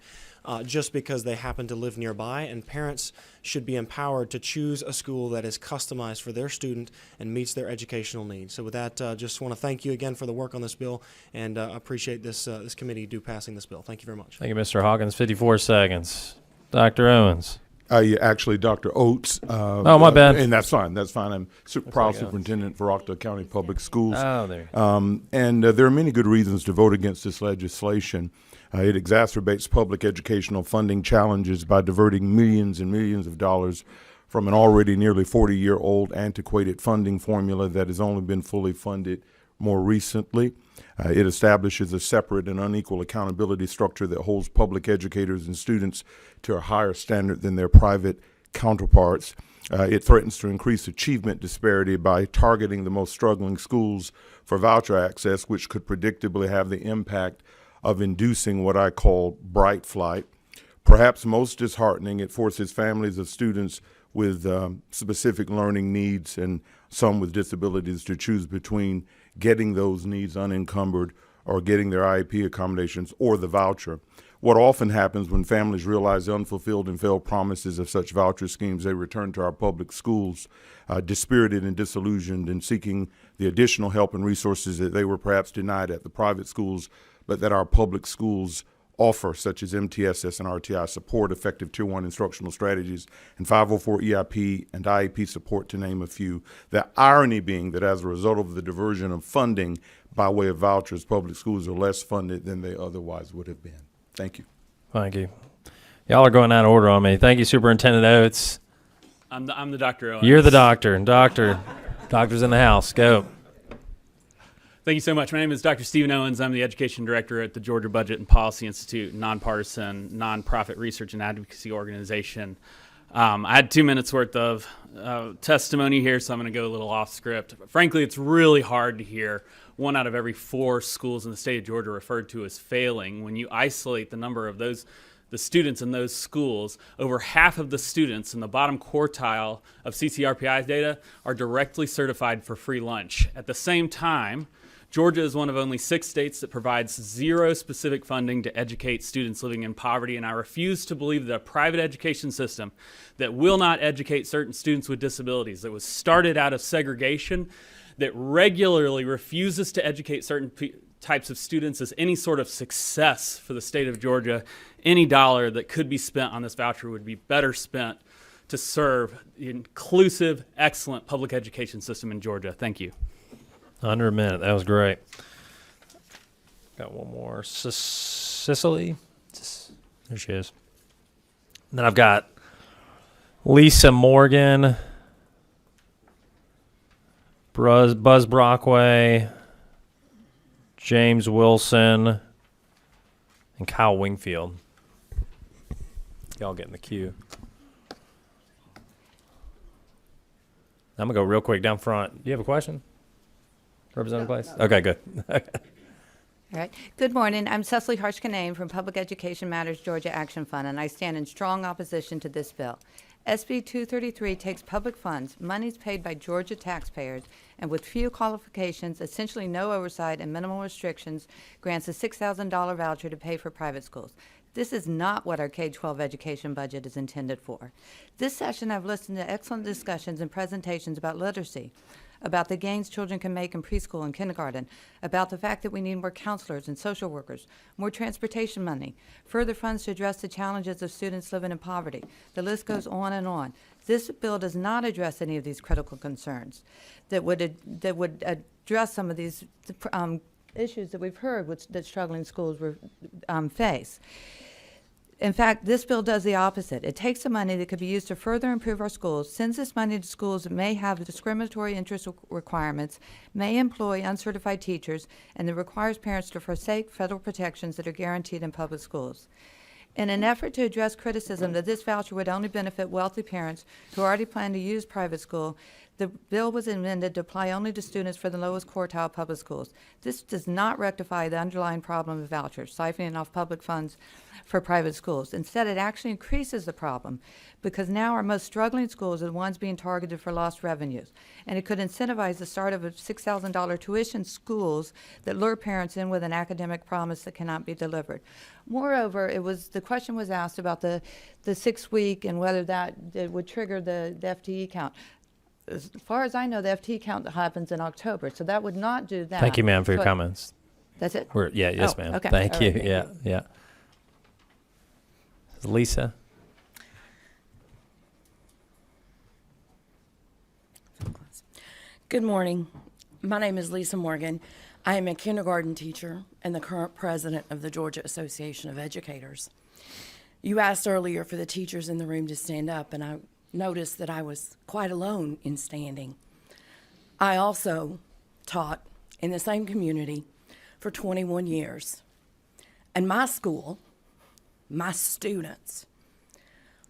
just because they happen to live nearby, and parents should be empowered to choose a school that is customized for their student and meets their educational needs. So with that, just want to thank you again for the work on this bill, and appreciate this committee passing this bill. Thank you very much. Thank you, Mr. Hawkins. 54 seconds. Dr. Owens. Yeah, actually, Dr. Oates. Oh, my bad. And that's fine. That's fine. I'm proud superintendent for Octa County Public Schools. Oh, there. And there are many good reasons to vote against this legislation. It exacerbates public educational funding challenges by diverting millions and millions of dollars from an already nearly 40-year-old antiquated funding formula that has only been fully funded more recently. It establishes a separate and unequal accountability structure that holds public educators and students to a higher standard than their private counterparts. It threatens to increase achievement disparity by targeting the most struggling schools for voucher access, which could predictably have the impact of inducing what I call bright flight. Perhaps most disheartening, it forces families of students with specific learning needs and some with disabilities to choose between getting those needs unencumbered or getting their IEP accommodations or the voucher. What often happens when families realize the unfulfilled and failed promises of such voucher schemes, they return to our public schools dispirited and disillusioned and seeking the additional help and resources that they were perhaps denied at the private schools, but that our public schools offer, such as MTSS and RTI support, effective Tier 1 instructional strategies, and 504 EIP and IEP support, to name a few. The irony being that as a result of the diversion of funding by way of vouchers, public schools are less funded than they otherwise would have been. Thank you. Thank you. Y'all are going out of order on me. Thank you, Superintendent Oates. I'm the Dr. Owens. You're the doctor. Doctor's in the house. Go. Thank you so much. My name is Dr. Stephen Owens. I'm the Education Director at the Georgia Budget and Policy Institute, nonpartisan, nonprofit research and advocacy organization. I had 2 minutes worth of testimony here, so I'm going to go a little off script. Frankly, it's really hard to hear 1 out of every 4 schools in the state of Georgia referred to as failing. When you isolate the number of the students in those schools, over half of the students in the bottom quartile of CCRPI's data are directly certified for free lunch. At the same time, Georgia is one of only 6 states that provides 0 specific funding to educate students living in poverty, and I refuse to believe that a private education system that will not educate certain students with disabilities, that was started out of segregation, that regularly refuses to educate certain types of students, is any sort of success for the state of Georgia. Any dollar that could be spent on this voucher would be better spent to serve the inclusive, excellent public education system in Georgia. Thank you. Under a minute. That was great. Got one more. Cicely? There she is. And then I've got Lisa Morgan, Buzz Brockway, James Wilson, and Kyle Wingfield. Y'all get in the queue. I'm going to go real quick down front. Do you have a question? Representative Place? Okay, good. All right. Good morning. I'm Cecily Harshkanane from Public Education Matters Georgia Action Fund, and I stand in strong opposition to this bill. SB 233 takes public funds, monies paid by Georgia taxpayers, and with few qualifications, essentially no oversight and minimal restrictions, grants a $6,000 voucher to pay for private schools. This is not what our K-12 education budget is intended for. This session, I've listened to excellent discussions and presentations about literacy, about the gains children can make in preschool and kindergarten, about the fact that we need more counselors and social workers, more transportation money, further funds to address the challenges of students living in poverty. The list goes on and on. This bill does not address any of these critical concerns that would address some of these issues that we've heard that struggling schools face. In fact, this bill does the opposite. It takes the money that could be used to further improve our schools, sends this money to schools that may have discriminatory interest requirements, may employ uncertified teachers, and that requires parents to forsake federal protections that are guaranteed in public schools. In an effort to address criticism that this voucher would only benefit wealthy parents who already plan to use private school, the bill was amended to apply only to students for the lowest quartile public schools. This does not rectify the underlying problem of vouchers, siphoning off public funds for private schools. Instead, it actually increases the problem because now our most struggling schools are the ones being targeted for lost revenues. And it could incentivize the start of a $6,000 tuition schools that lure parents in with an academic promise that cannot be delivered. Moreover, the question was asked about the 6-week and whether that would trigger the FTE count. As far as I know, the FTE count happens in October, so that would not do that. Thank you, ma'am, for your comments. That's it? Yes, Oh, ma'am. okay. Thank All you. right. Yeah. Lisa? Good morning. My name is Lisa Morgan. I am a kindergarten teacher and the current president of the Georgia Association of Educators. You asked earlier for the teachers in the room to stand up, and I noticed that I was quite alone in standing. I also taught in the same community for 21 years. And my school, my students,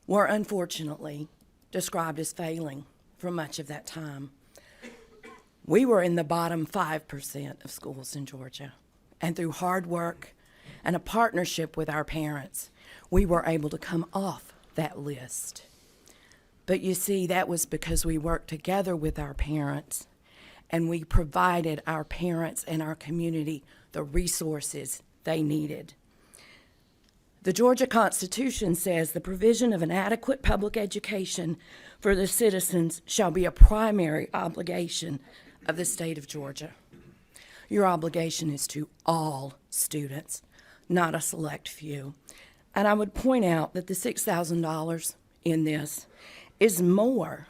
were unfortunately described as failing for much of that time. We were in the bottom 5% of schools in Georgia. And through hard work and a partnership with our parents, we were able to come off that list. But you see, that was because we worked together with our parents and we provided our parents and our community the resources they needed. The Georgia Constitution says the provision of an adequate public education for the citizens shall be a primary obligation of the state of Georgia. Your obligation is to all students, not a select few. And I would point out that the $6,000 in this is more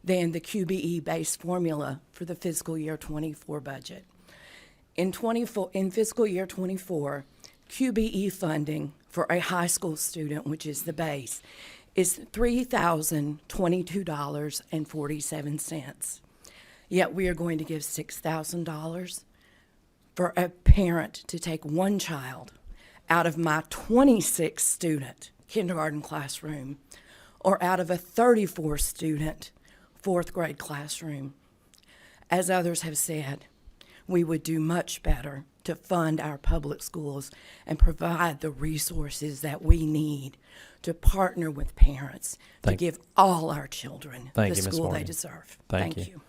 than the QBE-based formula for the fiscal year 24 budget. In fiscal year 24, QBE funding for a high school student, which is the base, is $3,022.47. Yet we are going to give $6,000 for a parent to take one child out of my 26-student kindergarten classroom or out of a 34-student fourth grade classroom. As others have said, we would do much better to fund our public schools and provide the resources that we need to partner with parents to give all our children the school they deserve. Thank you.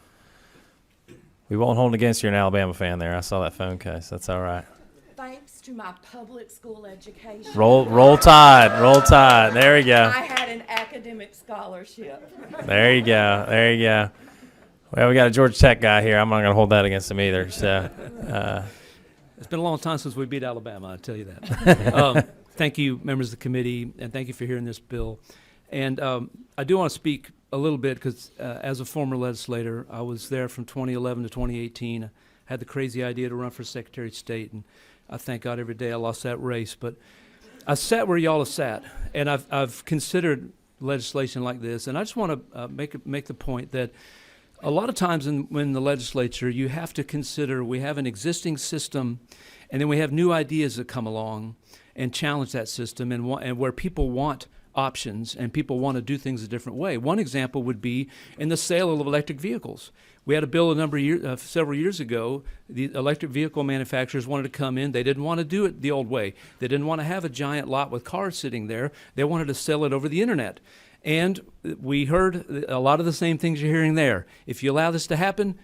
We won't hold it against you. You're an Alabama fan there. I saw that phone case. That's all right. Thanks to my public school education. Roll Tide. There we go. I had an academic scholarship. There you go. Well, we got a Georgia Tech guy here. I'm not going to hold that against him either. So, it's been a long time since we beat Alabama, I'll tell you that. Thank you, members of the committee, and thank you for hearing this bill. And I do want to speak a little bit because as a former legislator, I was there from 2011 to 2018. I had the crazy idea to run for Secretary of State, and I thank God every day I lost that race. But I sat where y'all have sat, and I've considered legislation like this, and I just want to make the point that a lot of times when the legislature, you have to consider we have an existing system, and then we have new ideas that come along and challenge that system, and where people want options and people want to do things a different way. One example would be in the sale of electric vehicles. We had a bill several years ago. The electric vehicle manufacturers wanted to come in. They didn't want to do it the old way. They didn't want to have a giant lot with cars sitting there. They wanted to sell it over the internet. And we heard a lot of the same things you're hearing there. If you allow this to happen,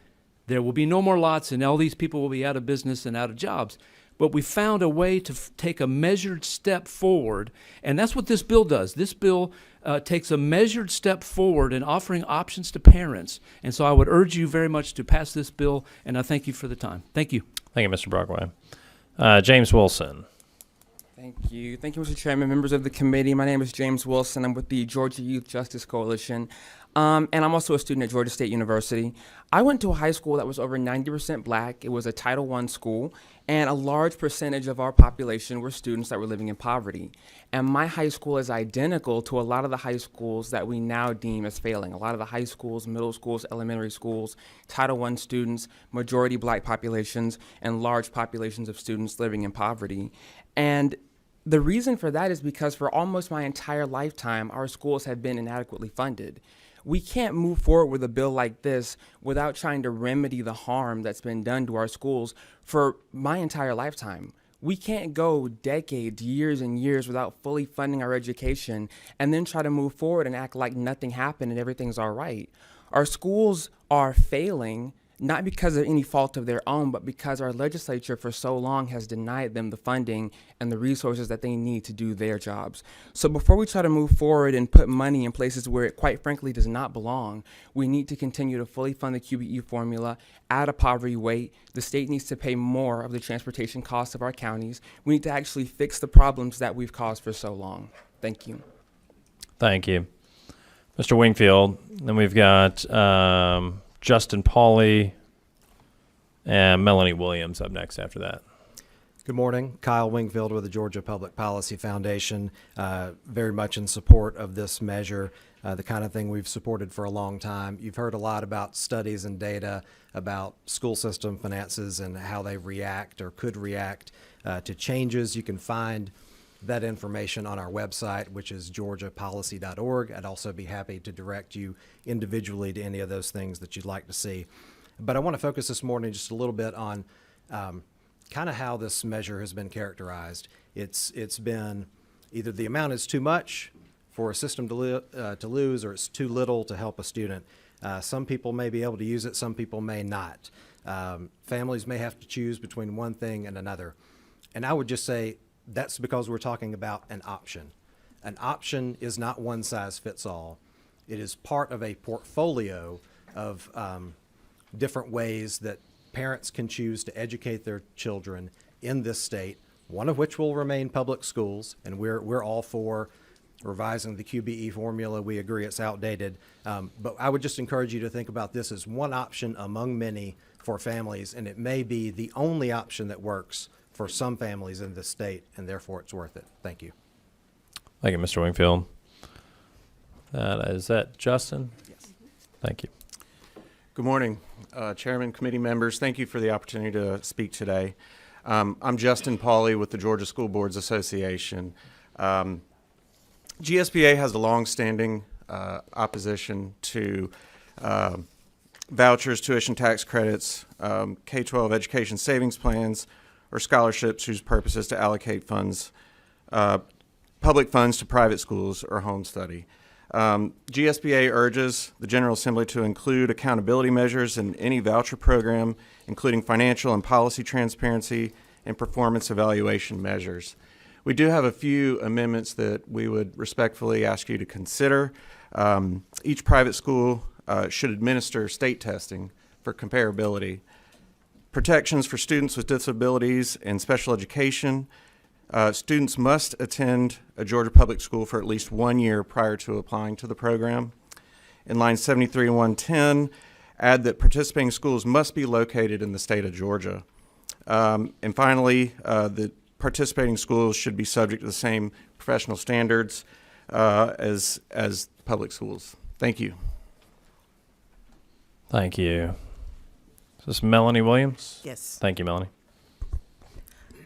there will be no more lots, and all these people will be out of business and out of jobs. But we found a way to take a measured step forward, and that's what this bill does. This bill takes a measured step forward in offering options to parents. And so I would urge you very much to pass this bill, and I thank you for the time. Thank you. Thank you, Mr. Brockway. James Wilson. Thank you. Thank you, Mr. Chairman, members of the committee. My name is James Wilson. I'm with the Georgia Youth Justice Coalition, and I'm also a student at Georgia State University. I went to a high school that was over 90% black. It was a Title I school, and a large percentage of our population were students that were living in poverty. And my high school is identical to a lot of the high schools that we now deem as failing. A lot of the high schools, middle schools, elementary schools, Title I students, majority black populations, and large populations of students living in poverty. And the reason for that is because for almost my entire lifetime, our schools have been inadequately funded. We can't move forward with a bill like this without trying to remedy the harm that's been done to our schools for my entire lifetime. We can't go decades, years and years without fully funding our education and then try to move forward and act like nothing happened and everything's all right. Our schools are failing not because of any fault of their own, but because our legislature for so long has denied them the funding and the resources that they need to do their jobs. So before we try to move forward and put money in places where it quite frankly does not belong, we need to continue to fully fund the QBE formula, add a poverty weight. The state needs to pay more of the transportation costs of our counties. We need to actually fix the problems that we've caused for so long. Thank you. Thank you. Mr. Wingfield. Then we've got Justin Pauley and Melanie Williams up next after that. Good morning. Kyle Wingfield with the Georgia Public Policy Foundation. Very much in support of this measure, the kind of thing we've supported for a long time. You've heard a lot about studies and data about school system finances and how they react or could react to changes. You can find that information on our website, which is georgiapolicy.org. I'd also be happy to direct you individually to any of those things that you'd like to see. But I want to focus this morning just a little bit on kind of how this measure has been characterized. It's been either the amount is too much for a system to lose, or it's too little to help a student. Some people may be able to use it, some people may not. Families may have to choose between one thing and another. And I would just say, that's because we're talking about an option. An option is not one size fits all. It is part of a portfolio of different ways that parents can choose to educate their children in this state, one of which will remain public schools, and we're all for revising the QBE formula. We agree it's outdated, but I would just encourage you to think about this as one option among many for families, and it may be the only option that works for some families in this state, and therefore it's worth it. Thank you. Thank you, Mr. Wingfield. Is that Justin? Yes. Thank you. Good morning, Chairman, committee members. Thank you for the opportunity to speak today. I'm Justin Pauley with the Georgia School Boards Association. GSBA has a long-standing opposition to vouchers, tuition tax credits, K-12 education savings plans, or scholarships whose purpose is to allocate funds, public funds to private schools or home study. GSBA urges the General Assembly to include accountability measures in any voucher program, including financial and policy transparency and performance evaluation measures. We do have a few amendments that we would respectfully ask you to consider. Each private school should administer state testing for comparability. Protections for students with disabilities and special education. Students must attend a Georgia public school for at least 1 year prior to applying to the program. In line 73 and 110, add that participating schools must be located in the state of Georgia. And finally, the participating schools should be subject to the same professional standards as public schools. Thank you. Thank you. Is this Melanie Williams? Yes. Thank you, Melanie.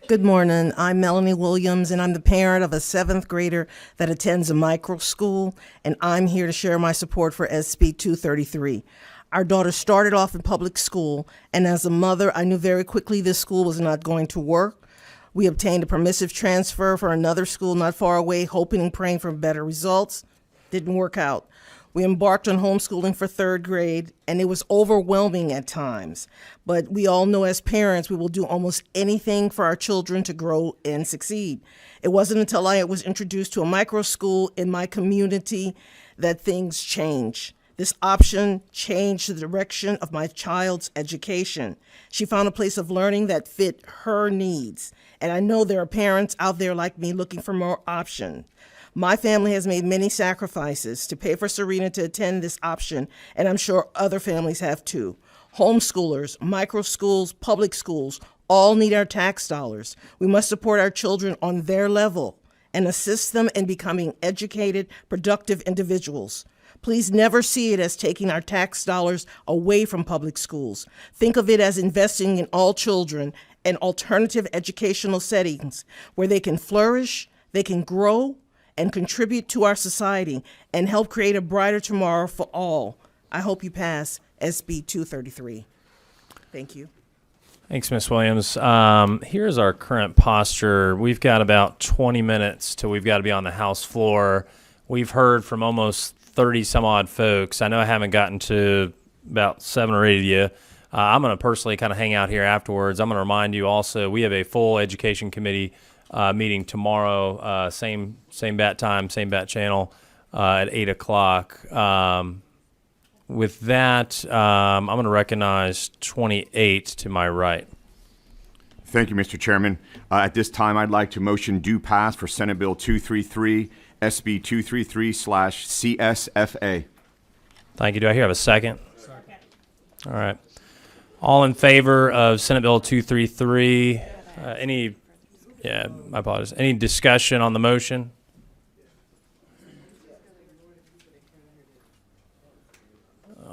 Good morning. I'm Melanie Williams, and I'm the parent of a 7th grader that attends a micro school, and I'm here to share my support for SB 233. Our daughter started off in public school, and as a mother, I knew very quickly this school was not going to work. We obtained a permissive transfer for another school not far away, hoping and praying for better results. didn't work out. We embarked on homeschooling for third grade, and it was overwhelming at times. But we all know as parents, we will do almost anything for our children to grow and succeed. It wasn't until I was introduced to a micro school in my community that things changed. This option changed the direction of my child's education. She found a place of learning that fit her needs. And I know there are parents out there like me looking for more options. My family has made many sacrifices to pay for Serena to attend this option, and I'm sure other families have too. Homeschoolers, micro schools, public schools, all need our tax dollars. We must support our children on their level and assist them in becoming educated, productive individuals. Please never see it as taking our tax dollars away from public schools. Think of it as investing in all children in alternative educational settings where they can flourish, they can grow, and contribute to our society and help create a brighter tomorrow for all. I hope you pass SB 233. Thank you. Thanks, Ms. Williams. Here's our current posture. We've got about 20 minutes till we've got to be on the House floor. We've heard from almost 30 some odd folks. I know I haven't gotten to about 7 or 8 of you. I'm going to personally kind of hang out here afterwards. I'm going to remind you also, we have a full Education Committee meeting tomorrow, same bat time, same bat channel at 8 o'clock. With that, I'm going to recognize 28 to my right. Thank you, Mr. Chairman. At this time, I'd like to motion due pass for Senate Bill 233, SB 233/CSFA. Thank you. Do I hear a second? Second. All right. All in favor of Senate Bill 233? My apologies. Any discussion on the motion?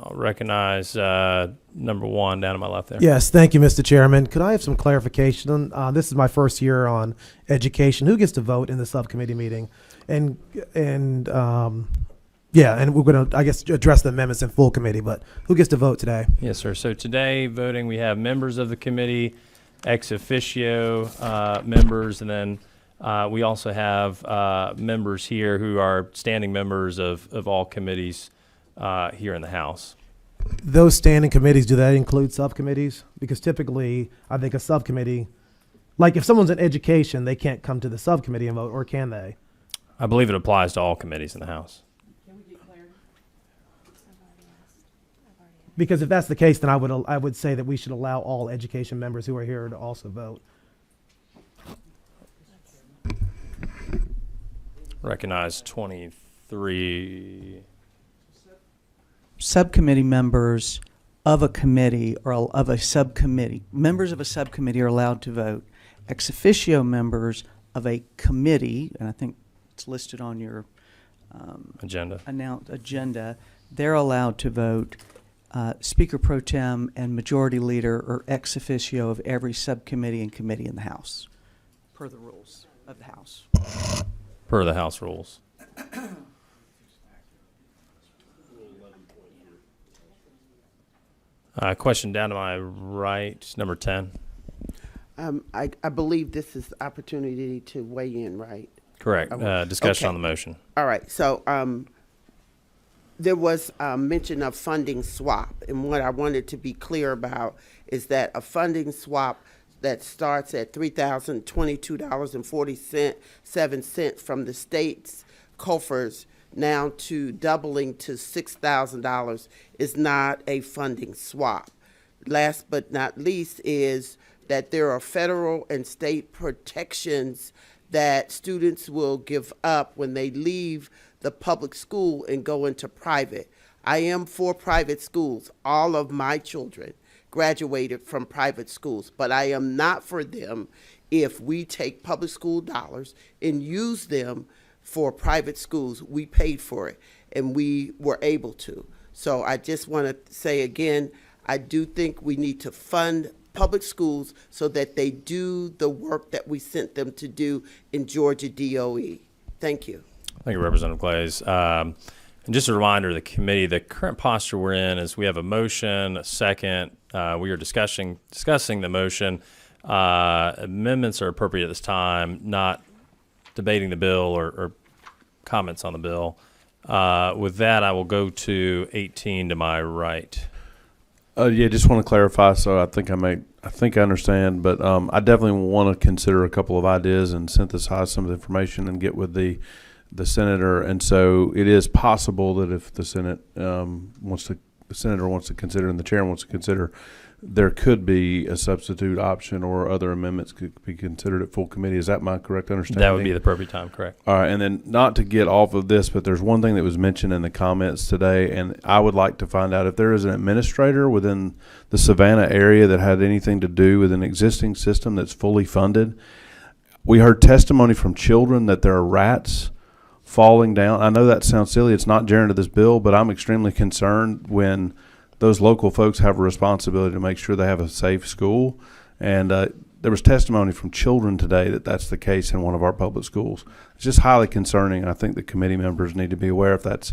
I'll recognize number 1 down to my left there. Yes, thank you, Mr. Chairman. Could I have some clarification? This is my first year on education. Who gets to vote in the subcommittee meeting? And we're going to, I guess, address the amendments in full committee, but who gets to vote today? Yes, sir. So today voting, we have members of the committee, ex officio members, and then we also have members here who are standing members of all committees here in the House. Those standing committees, do that include subcommittees? Because typically, I think a subcommittee, like if someone's in education, they can't come to the subcommittee and vote, or can they? I believe it applies to all committees in the House. Because if that's the case, then I would say that we should allow all education members who are here to also vote. Recognize 23. Subcommittee members of a committee or of a subcommittee, members of a subcommittee are allowed to vote. Ex officio members of a committee, and I think it's listed on your agenda, they're allowed to vote. Speaker Pro Tem and Majority Leader are ex officio of every subcommittee and committee in the House, per the rules of the House. Per the House rules. Question down to my right, number 10. I believe this is the opportunity to weigh in, right? Correct. Discussion Okay. on the motion. All right. So there was mention of funding swap. And what I wanted to be clear about is that a funding swap that starts at $3,022.47 from the state's coffers now to doubling to $6,000 is not a funding swap. Last but not least is that there are federal and state protections that students will give up when they leave the public school and go into private. I am for private schools. All of my children graduated from private schools, but I am not for them if we take public school dollars and use them for private schools. We paid for it, and we were able to. So I just want to say again, I do think we need to fund public schools so that they do the work that we sent them to do in Georgia DOE. Thank you. Thank you, Representative Glaze. And just a reminder, the committee, the current posture we're in is we have a motion, a second. We are discussing the motion. Amendments are appropriate at this time, not debating the bill or comments on the bill. With that, I will go to 18 to my right. Yeah, just want to clarify. So I think I understand, but I definitely want to consider a couple of ideas and synthesize some of the information and get with the senator. And so it is possible that if the Senate the senator wants to consider and the chair wants to consider, there could be a substitute option or other amendments could be considered at full committee. Is that my correct understanding? That would be the appropriate time, correct. All right, and then not to get off of this, but there's one thing that was mentioned in the comments today, and I would like to find out if there is an administrator within the Savannah area that had anything to do with an existing system that's fully funded. We heard testimony from children that there are rats falling down. I know that sounds silly. It's not gerund to this bill, but I'm extremely concerned when those local folks have a responsibility to make sure they have a safe school. And there was testimony from children today that that's the case in one of our public schools. It's just highly concerning. I think the committee members need to be aware if that's,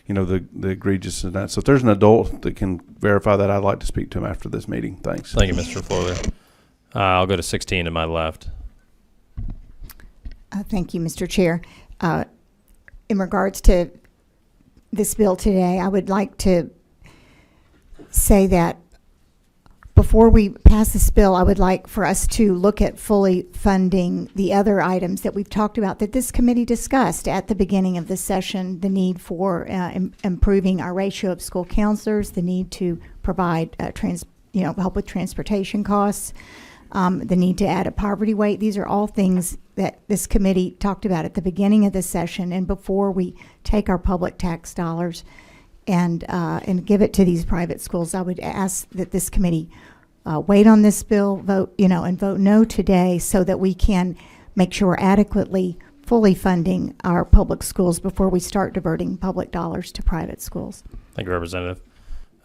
the egregious in that. So if there's an adult that can verify that, I'd like to speak to him after this meeting. Thanks. Thank you, Mr. Flourlier. I'll go to 16 to my left. Thank you, Mr. Chair. In regards to this bill today, I would like to say that before we pass this bill, I would like for us to look at fully funding the other items that we've talked about that this committee discussed at the beginning of the session, the need for improving our ratio of school counselors, the need to provide help with transportation costs, the need to add a poverty weight. These are all things that this committee talked about at the beginning of the session and before we take our public tax dollars and give it to these private schools. I would ask that this committee wait on this bill, vote no today so that we can make sure we're adequately fully funding our public schools before we start diverting public dollars to private schools. Thank you, Representative.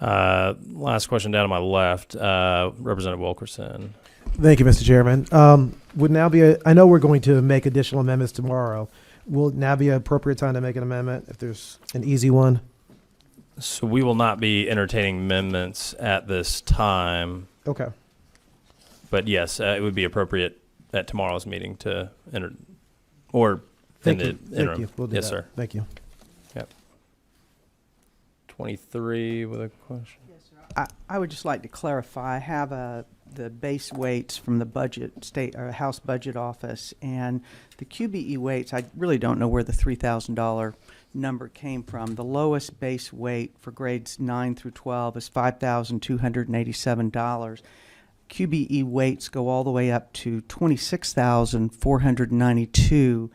Last question down to my left, Representative Wilkerson. Thank you, Mr. Chairman. Would now be I know we're going to make additional amendments tomorrow. Will it now be an appropriate time to make an amendment if there's an easy one? So we will not be entertaining amendments at this time. Okay. But yes, it would be appropriate at tomorrow's meeting to enter, or Thank in you. the interim. Thank you. We'll do yes, that. sir. Thank you. Yep. 23 with a question. I would just like to clarify. I have the base weights from the House Budget Office, and the QBE weights, I really don't know where the $3,000 number came from. The lowest base weight for grades 9 through 12 is $5,287. QBE weights go all the way up to $26,492,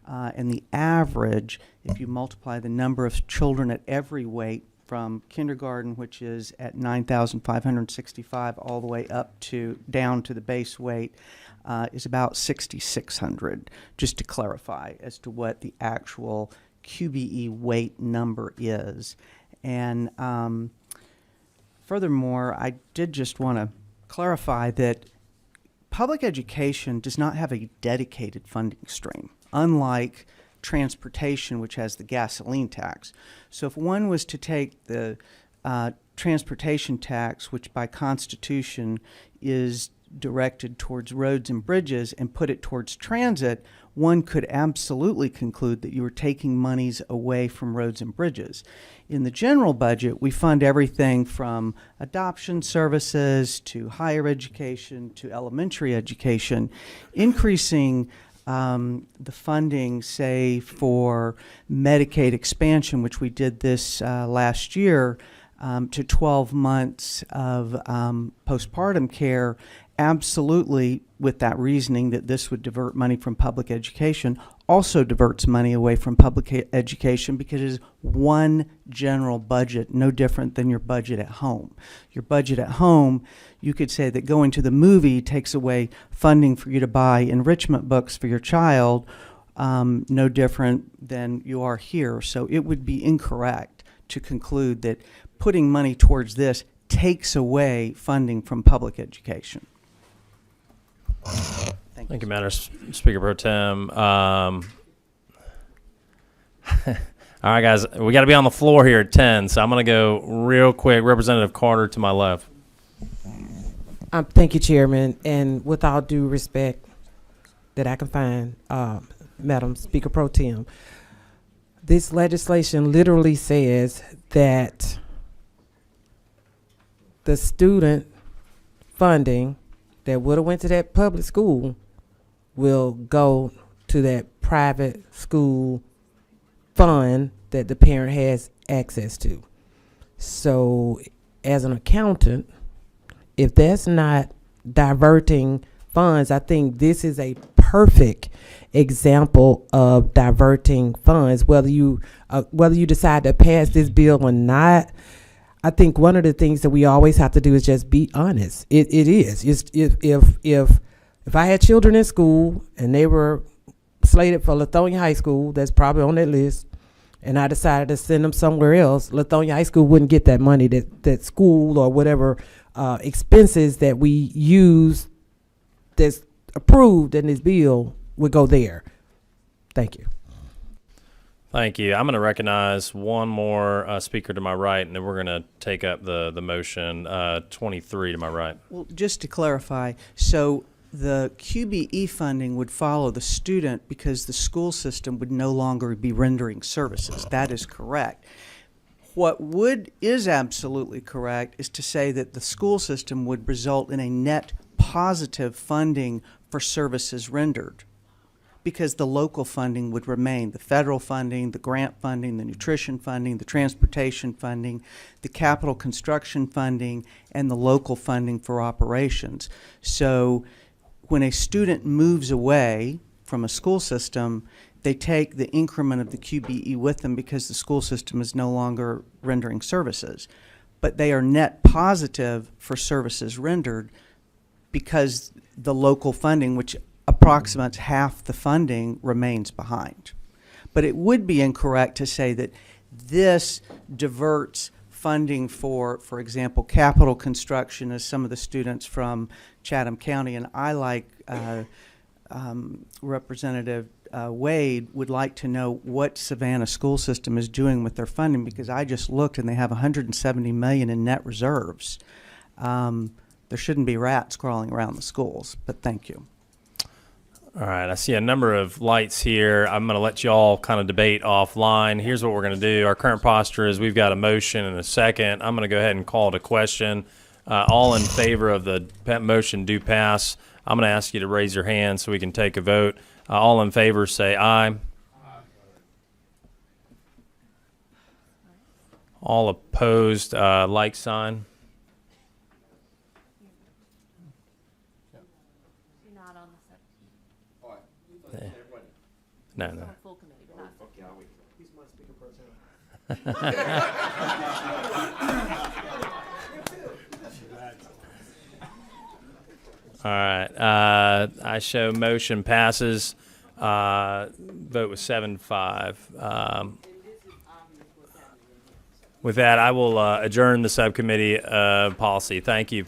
and the average, if you multiply the number of children at every weight from kindergarten, which is at 9,565, all the way up to down to the base weight, is about 6,600. Just to clarify as to what the actual QBE weight number is. And furthermore, I did just want to clarify that public education does not have a dedicated funding stream, unlike transportation, which has the gasoline tax. So if one was to take the transportation tax, which by Constitution is directed towards roads and bridges, and put it towards transit, one could absolutely conclude that you were taking monies away from roads and bridges. In the general budget, we fund everything from adoption services to higher education to elementary education, increasing the funding, say, for Medicaid expansion, which we did this last year, to 12 months of postpartum care, absolutely with that reasoning that this would divert money from public education, also diverts money away from public education because it is one general budget, no different than your budget at home. Your budget at home, you could say that going to the movie takes away funding for you to buy enrichment books for your child, no different than you are here. So it would be incorrect to conclude that putting money towards this takes away funding from public education. Thank you, Madam Speaker Pro Tem. All right, guys, we got to be on the floor here at 10, so I'm going to go real quick. Representative Carter to my left. Thank you, Chairman. And with all due respect that I can find, Madam Speaker Pro Tem, this legislation literally says that the student funding that would have went to that public school will go to that private school fund that the parent has access to. So as an accountant, if that's not diverting funds, I think this is a perfect example of diverting funds. Whether you decide to pass this bill or not, I think one of the things that we always have to do is just be honest. It is. If I had children in school and they were slated for Lithonia High School, that's probably on that list, and I decided to send them somewhere else, Lithonia High School wouldn't get that money. That school or whatever expenses that we use that's approved in this bill would go there. Thank you. Thank you. I'm going to recognize one more speaker to my right, and then we're going to take up the motion 23 to my right. Well, just to clarify, so the QBE funding would follow the student because the school system would no longer be rendering services. That is correct. What is absolutely correct is to say that the school system would result in a net positive funding for services rendered, because the local funding would remain. The federal funding, the grant funding, the nutrition funding, the transportation funding, the capital construction funding, and the local funding for operations. So when a student moves away from a school system, they take the increment of the QBE with them because the school system is no longer rendering services. But they are net positive for services rendered because the local funding, which approximates half the funding, remains behind. But it would be incorrect to say that this diverts funding for example, capital construction, as some of the students from Chatham County, and I, like Representative Wade, would like to know what Savannah school system is doing with their funding, because I just looked and they have $170 million in net reserves. There shouldn't be rats crawling around the schools, but thank you. All right, I see a number of lights here. I'm going to let you all kind of debate offline. Here's what we're going to do. Our current posture is we've got a motion and a second. I'm going to go ahead and call it a question. All in favor of the motion do pass. I'm going to ask you to raise your hand so we can take a vote. All in favor say aye. All opposed, like sign. No. All right. I show motion passes. Vote was 7-5. With that, I will adjourn the subcommittee policy. Thank you.